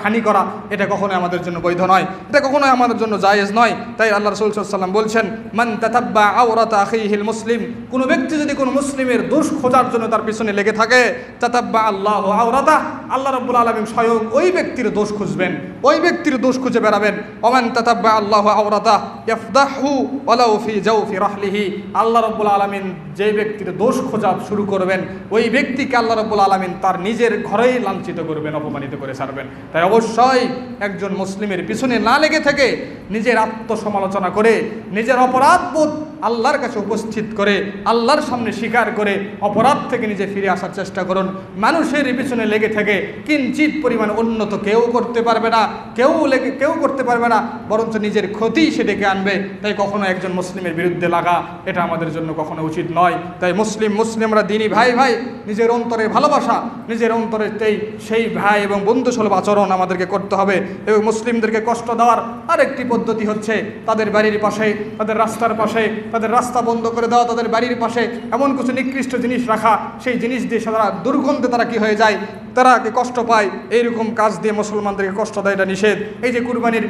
[SPEAKER 2] হানি করা, এটা কখনোই আমাদের জন্য বৈধ নয়, এটা কখনোই আমাদের জন্য জায়েজ নয়। তাই আল্লাহ রাসূল সাল্লাল্লাহু আলাইহি ওয়াসাল্লাম বলছেন, মান তাতাব্বা আওরাতা আখিহিল মুসলিম, কোনো ব্যক্তি যদি কোনো মুসলিমের দোষ খোঁজার জন্য তার পিছনে লেগে থাকে, তাতাব্বা আল্লাহু আওরাতা, আল্লাহ রাব্বুল আলামিন স্বয়ং ওই ব্যক্তির দোষ খুঁজবেন, ওই ব্যক্তির দোষ খুঁজে বেড়াবেন। ওমান তাতাব্বা আল্লাহু আওরাতা ইয়াফদাহু ওয়ালাউ ফি জাওফি রাহলিহি, আল্লাহ রাব্বুল আলামিন যে ব্যক্তির দোষ খোঁজা শুরু করবেন ওই ব্যক্তিকে আল্লাহ রাব্বুল আলামিন তার নিজের ঘরেই লাঞ্ছিত করবেন, অপমানিত করে ছাড়বেন। তাই অবশ্যই একজন মুসলিমের পিছনে না লেগে থেকে নিজের আত্মসমালোচনা করে, নিজের অপরাধবোধ আল্লাহর কাছে উপস্থিত করে, আল্লাহর সামনে স্বীকার করে অপরাধ থেকে নিজে ফিরে আসার চেষ্টা করুন। মানুষের পিছনে লেগে থেকে কিঞ্চিত পরিমাণ উন্নত কেউ করতে পারবে না, কেউ করতে পারবে না, বরঞ্চ নিজের ক্ষতি সে ডেকে আনবে। তাই কখনো একজন মুসলিমের বিরুদ্ধে লাগা এটা আমাদের জন্য কখনো উচিত নয়। তাই মুসলিমরা দিনী ভাই নিজের অন্তরের ভালোবাসা, নিজের অন্তরের সেই ভাই এবং বন্ধুসুলভ আচরণ আমাদেরকে করতে হবে। এবং মুসলিমদেরকে কষ্ট দেওয়ার আরেকটি পদ্ধতি হচ্ছে তাদের বাড়ির পাশে, তাদের রাস্তার পাশে, তাদের রাস্তা বন্ধ করে দেওয়া, তাদের বাড়ির পাশে এমন কিছু নিকৃষ্ট জিনিস রাখা, সেই জিনিস দিয়ে তারা দুর্গন্ধে তারা কি হয়ে যায়, তারা কষ্ট পায়, এইরকম কাজ দিয়ে মুসলমানদেরকে কষ্ট দেয়, এটা নিষেধ। এই যে কুরবানির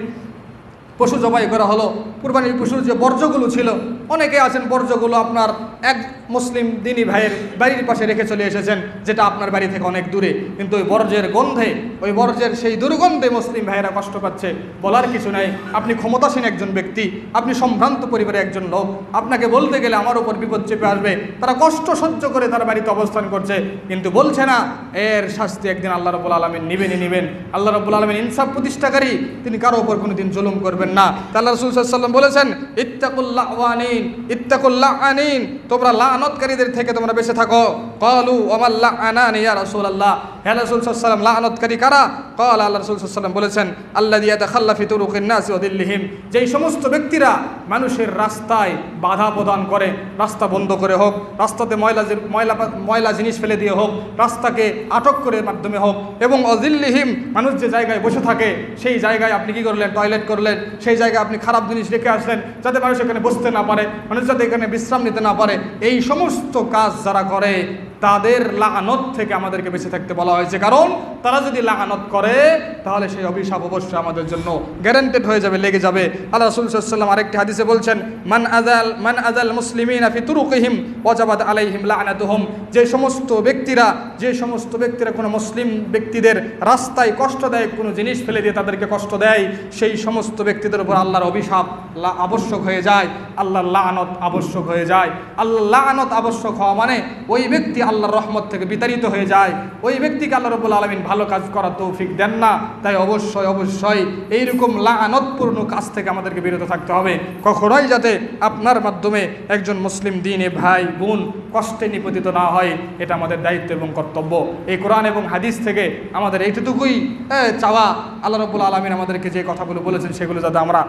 [SPEAKER 2] পশু জবাই করা হলো, কুরবানির পশুর যে বর্জ্যগুলো ছিল, অনেকে আছেন বর্জ্যগুলো আপনার এক মুসলিম দিনী ভাইয়ের বাড়ির পাশে রেখে চলে এসেছেন, যেটা আপনার বাড়ি থেকে অনেক দূরে, কিন্তু ওই বর্জ্যের গন্ধে, ওই বর্জ্যের সেই দুর্গন্ধে মুসলিম ভাইয়েরা কষ্ট পাচ্ছে। বলার কিছু নাই, আপনি ক্ষমতাসীন একজন ব্যক্তি, আপনি সম্ভ্রান্ত পরিবারের একজন লোক, আপনাকে বলতে গেলে আমার উপর বিপদ চেপে আসবে, তারা কষ্ট সহ্য করে তার বাড়িতে অবস্থান করছে, কিন্তু বলছে না, এর শাস্তি একদিন আল্লাহ রাব্বুল আলামিন নিবেন। আল্লাহ রাব্বুল আলামিন ইনসাফ প্রতিষ্ঠাকারী, তিনি কারো উপর কোনোদিন জুলুম করবেন না। আল্লাহ রাসূল সাল্লাল্লাহু আলাইহি ওয়াসাল্লাম বলেছেন, ইত্তাকুল লাআনিন, তোমরা লাআনতকারীদের থেকে তোমরা বেঁচে থাকো। ক্বালু ওয়ামাল লাআনানি ইয়া রাসূলুল্লাহ, হে রাসূল সাল্লাল্লাহু আলাইহি ওয়াসাল্লাম লাআনতকারী কারা? ক্বাল, আল্লাহ রাসূল সাল্লাল্লাহু আলাইহি ওয়াসাল্লাম বলেছেন, আল্লাযী ইয়াতাখাল্লা ফি তুরুকিন নাস ওয়া দিল্লিহিম, যেই সমস্ত ব্যক্তিরা মানুষের রাস্তায় বাধা প্রদান করে, রাস্তা বন্ধ করে হোক, রাস্তাতে ময়লা জিনিস ফেলে দিয়ে হোক, রাস্তাকে আটক করে মাধ্যমে হোক, এবং অদিল্লিহিম, মানুষ যে জায়গায় বসে থাকে সেই জায়গায় আপনি কি করলেন, টয়লেট করলেন, সেই জায়গায় আপনি খারাপ জিনিস রেখে আসলেন যাতে মানুষ এখানে বসতে না পারে, মানুষ যাতে এখানে বিশ্রাম নিতে না পারে, এই সমস্ত কাজ যারা করে তাদের লাআনত থেকে আমাদেরকে বেঁচে থাকতে বলা হয়েছে। কারণ তারা যদি লাআনত করে তাহলে সেই অভিশাপ অবশ্যই আমাদের জন্য গ্যারান্টেড হয়ে যাবে, লেগে যাবে। আল্লাহ রাসূল সাল্লাল্লাহু আলাইহি ওয়াসাল্লাম আরেকটি হাদিসে বলছেন, মান আযাল মুসলিমিনা ফি তুরুকিহিম ওয়াজাবাত আলাইহিম লা'নাতুহুম, যে সমস্ত ব্যক্তিরা কোনো মুসলিম ব্যক্তিদের রাস্তায় কষ্টদায়ক কোনো জিনিস ফেলে দিয়ে তাদেরকে কষ্ট দেয়, সেই সমস্ত ব্যক্তিদের উপর আল্লাহর অভিশাপ আবশ্যক হয়ে যায়, আল্লাহর লাআনত আবশ্যক হয়ে যায়। আল্লাহর লাআনত আবশ্যক হওয়া মানে ওই ব্যক্তি আল্লাহর রহমত থেকে বিতাড়িত হয়ে যায়, ওই ব্যক্তিকে আল্লাহ রাব্বুল আলামিন ভালো কাজ করার তৌফিক দেন না। তাই অবশ্যই এইরকম লাআনতপূর্ণ কাজ থেকে আমাদেরকে বিরত থাকতে হবে। কখনোই যাতে আপনার মাধ্যমে একজন মুসলিম দ্বীনে ভাই বোন কষ্টে নিপতিত না হয়, এটা আমাদের দায়িত্ব এবং কর্তব্য। এই কোরআন এবং হাদিস থেকে আমাদের এইটুকুই চাওয়া, আল্লাহ রাব্বুল আলামিন আমাদেরকে যে কথাগুলো বলেছেন সেগুলো যাতে আমরা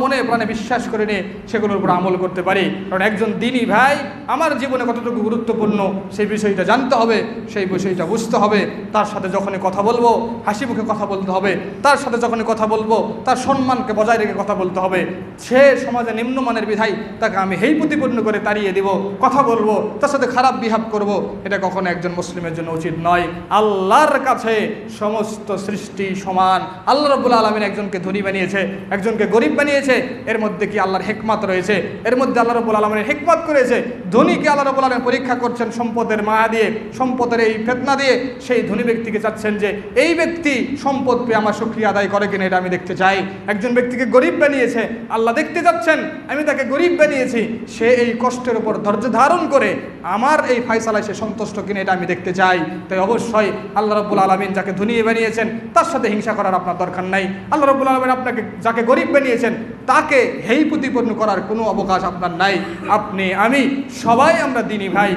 [SPEAKER 2] মনে প্রাণে বিশ্বাস করে নিয়ে সেগুলোর উপর আমল করতে পারি। কারণ একজন দ্বীনী ভাই আমার জীবনে কতটুকু গুরুত্বপূর্ণ সেই বিষয়টা জানতে হবে, সেই বিষয়টা বুঝতে হবে। তার সাথে যখনই কথা বলবো হাসি মুখে কথা বলতে হবে, তার সাথে যখনই কথা বলবো তার সম্মানকে বজায় রেখে কথা বলতে হবে। সে সমাজে নিম্নমানের বিধায় তাকে আমি হেই প্রতিপন্ন করে তাড়িয়ে দিব, কথা বলবো, তার সাথে খারাপ বিহেভ করব, এটা কখনো একজন মুসলিমের জন্য উচিত নয়। আল্লাহর কাছে সমস্ত সৃষ্টি সমান। আল্লাহ রাব্বুল আলামিন একজনকে ধনী বানিয়েছে, একজনকে গরিব বানিয়েছে, এর মধ্যে কি আল্লাহর হিকমত রয়েছে? এর মধ্যে আল্লাহ রাব্বুল আলামিন হিকমত করেছে। ধনীকে আল্লাহ রাব্বুল আলামিন পরীক্ষা করছেন সম্পদের মায়া দিয়ে, সম্পদের এই ফিতনা দিয়ে। সেই ধনী ব্যক্তিকে চাচ্ছেন যে এই ব্যক্তি সম্পদ পেয়ে আমার শুকরিয়া আদায় করে কিনা, এটা আমি দেখতে চাই। একজন ব্যক্তিকে গরিব বানিয়েছে, আল্লাহ দেখতে যাচ্ছেন আমি তাকে গরিব বানিয়েছি, সে এই কষ্টের উপর ধৈর্য ধারণ করে আমার এই ফায়সালায় সে সন্তুষ্ট কিনা, এটা আমি দেখতে চাই। তাই অবশ্যই আল্লাহ রাব্বুল আলামিন যাকে ধনী বানিয়েছেন তার সাথে হিংসা করার আপনার দরকার নাই। আল্লাহ রাব্বুল আলামিন আপনাকে যাকে গরিব বানিয়েছেন তাকে হেই প্রতিপন্ন করার কোনো অবকাশ আপনার নাই। আপনি আমি সবাই আমরা দিনী ভাই।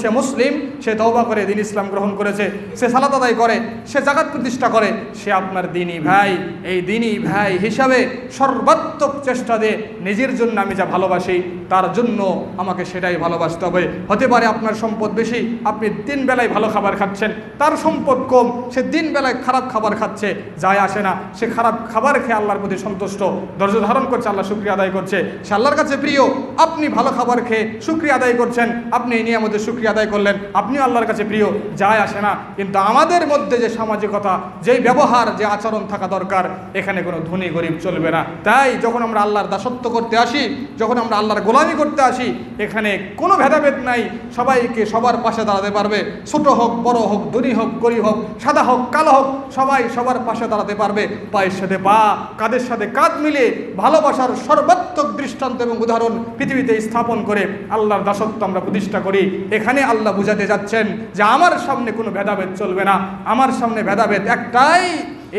[SPEAKER 2] সে মুসলিম, সে তওবা করে দিন ইসলাম গ্রহণ করেছে, সে সালাত আদায় করে, সে জাকাত প্রতিষ্ঠা করে, সে আপনার দিনী ভাই। এই দিনী ভাই হিসাবে সর্বাত্মক চেষ্টা দিয়ে নিজের জন্য আমি যা ভালোবাসি তার জন্য আমাকে সেটাই ভালোবাসতে হবে। হতে পারে আপনার সম্পদ বেশি, আপনি 3 বেলায় ভালো খাবার খাচ্ছেন, তার সম্পদ কম, সে 3 বেলায় খারাপ খাবার খাচ্ছে, যায় আসে না। সে খারাপ খাবার খেয়ে আল্লাহর প্রতি সন্তুষ্ট, ধৈর্য ধারণ করছে, আল্লাহ শুকরিয়া আদায় করছে, সে আল্লাহর কাছে প্রিয়। আপনি ভালো খাবার খেয়ে শুকরিয়া আদায় করছেন, আপনি এই নিয়ামতের শুকরিয়া আদায় করলেন, আপনিও আল্লাহর কাছে প্রিয়, যায় আসে না। কিন্তু আমাদের মধ্যে যে সামাজিকতা, যেই ব্যবহার, যে আচরণ থাকা দরকার, এখানে কোনো ধনী গরিব চলবে না। তাই যখন আমরা আল্লাহর দাসত্ব করতে আসি, যখন আমরা আল্লাহর গোলামি করতে আসি, এখানে কোনো ভেদাভেদ নাই, সবাইকে সবার পাশে দাঁড়াতে পারবে। ছোট হোক, বড় হোক, ধনী হোক, গরিব হোক, সাদা হোক, কালো হোক, সবাই সবার পাশে দাঁড়াতে পারবে। পায়ের সাথে পা, কাঁধের সাথে কাঁধ মিলিয়ে ভালোবাসার সর্বাত্মক দৃষ্টান্ত এবং উদাহরণ পৃথিবীতে স্থাপন করে আল্লাহর দাসত্ব আমরা প্রতিষ্ঠা করি। এখানে আল্লাহ বুঝাতে যাচ্ছেন যে আমার সামনে কোনো ভেদাভেদ চলবে না। আমার সামনে ভেদাভেদ একটাই,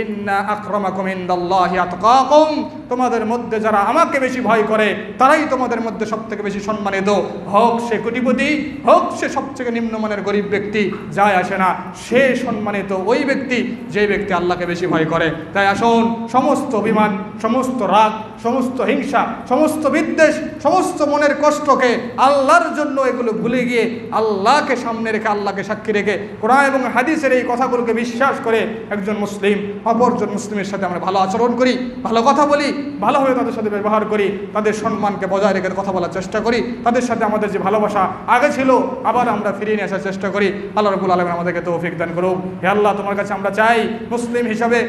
[SPEAKER 2] ইন্না আকরামাকুম ইনদাল্লাহি আতকাকুম, তোমাদের মধ্যে যারা আমাকে বেশি ভয় করে তারাই তোমাদের মধ্যে সবথেকে বেশি সম্মানিত। হোক সে কোটিপতি, হোক সে সবথেকে নিম্নমানের গরিব ব্যক্তি, যায় আসে না, সে সম্মানিত ওই ব্যক্তি যে ব্যক্তি আল্লাহকে বেশি ভয় করে। তাই আসুন, সমস্ত অভিমান, সমস্ত রাগ, সমস্ত হিংসা, সমস্ত বিদ্বেষ, সমস্ত মনের কষ্টকে আল্লাহর জন্য এগুলো ভুলে গিয়ে আল্লাহকে সামনে রেখে, আল্লাহকে সাক্ষী রেখে, কোরআন এবং হাদিসের এই কথাগুলোকে বিশ্বাস করে একজন মুসলিম অপরজন মুসলিমের সাথে আমরা ভালো আচরণ করি, ভালো কথা বলি, ভালোভাবে তাদের সাথে ব্যবহার করি, তাদের সম্মানকে বজায় রেখে কথা বলার চেষ্টা করি, তাদের সাথে আমাদের যে ভালোবাসা আগে ছিল আবার আমরা ফিরিয়ে নিয়ে আসার চেষ্টা করি। আল্লাহ রাব্বুল আলামিন আমাদেরকে তৌফিক দান করুক। হে আল্লাহ, তোমার কাছে আমরা চাই মুসলিম হিসাবে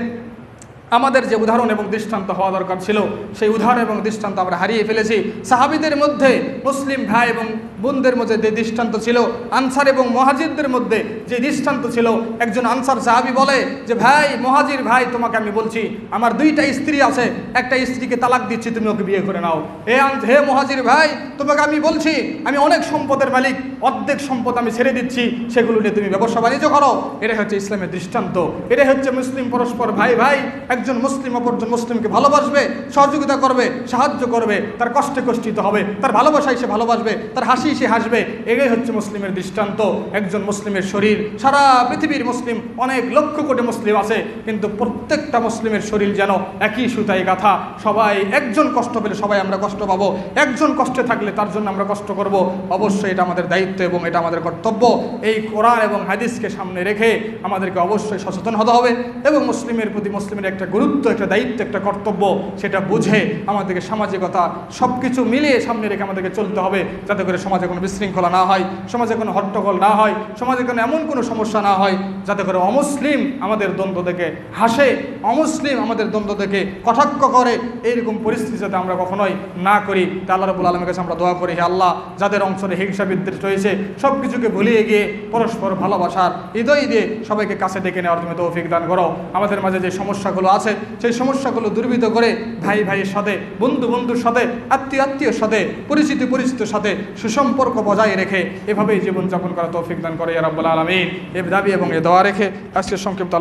[SPEAKER 2] আমাদের যে উদাহরণ এবং দৃষ্টান্ত হওয়া দরকার ছিল, সেই উদাহরণ এবং দৃষ্টান্ত আমরা হারিয়ে ফেলেছি। সাহাবীদের মধ্যে, মুসলিম ভাই এবং বোনদের মধ্যে যে দৃষ্টান্ত ছিল, আনসার এবং মুহাজিরদের মধ্যে যে দৃষ্টান্ত ছিল, একজন আনসার সাহাবী বলে যে, ভাই মুহাজির ভাই, তোমাকে আমি বলছি, আমার 2টা স্ত্রী আছে, একটা স্ত্রীকে তালাক দিচ্ছি, তুমি ওকে বিয়ে করে নাও। হে মুহাজির ভাই, তোমাকে আমি বলছি, আমি অনেক সম্পদের মালিক, অর্ধেক সম্পদ আমি ছেড়ে দিচ্ছি, সেগুলো নিয়ে তুমি ব্যবসা বাণিজ্য করো। এটা হচ্ছে ইসলামের দৃষ্টান্ত, এটা হচ্ছে মুসলিম পরস্পর ভাই ভাই। একজন মুসলিম অপরজন মুসলিমকে ভালোবাসবে, সহযোগিতা করবে, সাহায্য করবে, তার কষ্টে কষ্টিত হবে, তার ভালোবাসায় সে ভালোবাসবে, তার হাসি সে হাসবে। এটাই হচ্ছে মুসলিমের দৃষ্টান্ত। একজন মুসলিমের শরীর, সারা পৃথিবীর মুসলিম অনেক লক্ষ কোটি মুসলিম আছে, কিন্তু প্রত্যেকটা মুসলিমের শরীর যেন একই সুতায় গাঁথা। সবাই, একজন কষ্ট পেলে সবাই আমরা কষ্ট পাবো, একজন কষ্টে থাকলে তার জন্য আমরা কষ্ট করব। অবশ্যই এটা আমাদের দায়িত্ব এবং এটা আমাদের কর্তব্য। এই কোরআন এবং হাদিসকে সামনে রেখে আমাদেরকে অবশ্যই সচেতন হতে হবে এবং মুসলিমের প্রতি মুসলিমের একটা গুরুত্ব, একটা দায়িত্ব, একটা কর্তব্য, সেটা বুঝে আমাদেরকে সামাজিকতা সব কিছু মিলিয়ে সামনে রেখে আমাদেরকে চলতে হবে, যাতে করে সমাজে কোনো বিশৃঙ্খলা না হয়, সমাজে কোনো হট্টগোল না হয়, সমাজে কোনো এমন কোনো সমস্যা না হয় যাতে করে অমুসলিম আমাদের দ্বন্দ্ব দেখে হাসে, অমুসলিম আমাদের দ্বন্দ্ব দেখে কটাক্ষ করে। এইরকম পরিস্থিতি যাতে আমরা কখনোই না করি। তা আল্লাহ রাব্বুল আলামিনের কাছে আমরা দোয়া করি, হে আল্লাহ, যাদের অঞ্চলে হিংসা বিদ্বেষ রয়েছে সব কিছুকে ভুলিয়ে গিয়ে পরস্পর ভালোবাসার হৃদয় দিয়ে সবাইকে কাছে ডেকে নেওয়ার তুমি তৌফিক দান করো। আমাদের মাঝে যে সমস্যাগুলো আছে সেই সমস্যাগুলো দূরীভূত করে ভাই ভাইয়ের সাথে, বন্ধু বন্ধুর সাথে, আত্মীয়র সাথে, পরিচিতির সাথে সুসম্পর্ক বজায় রেখে এভাবেই জীবনযাপন করা তৌফিক দান করে ইয়া রাব্বুল আলামিন। এ দাবি এবং এ দোয়া রেখে আজকের সংক্ষিপ্ত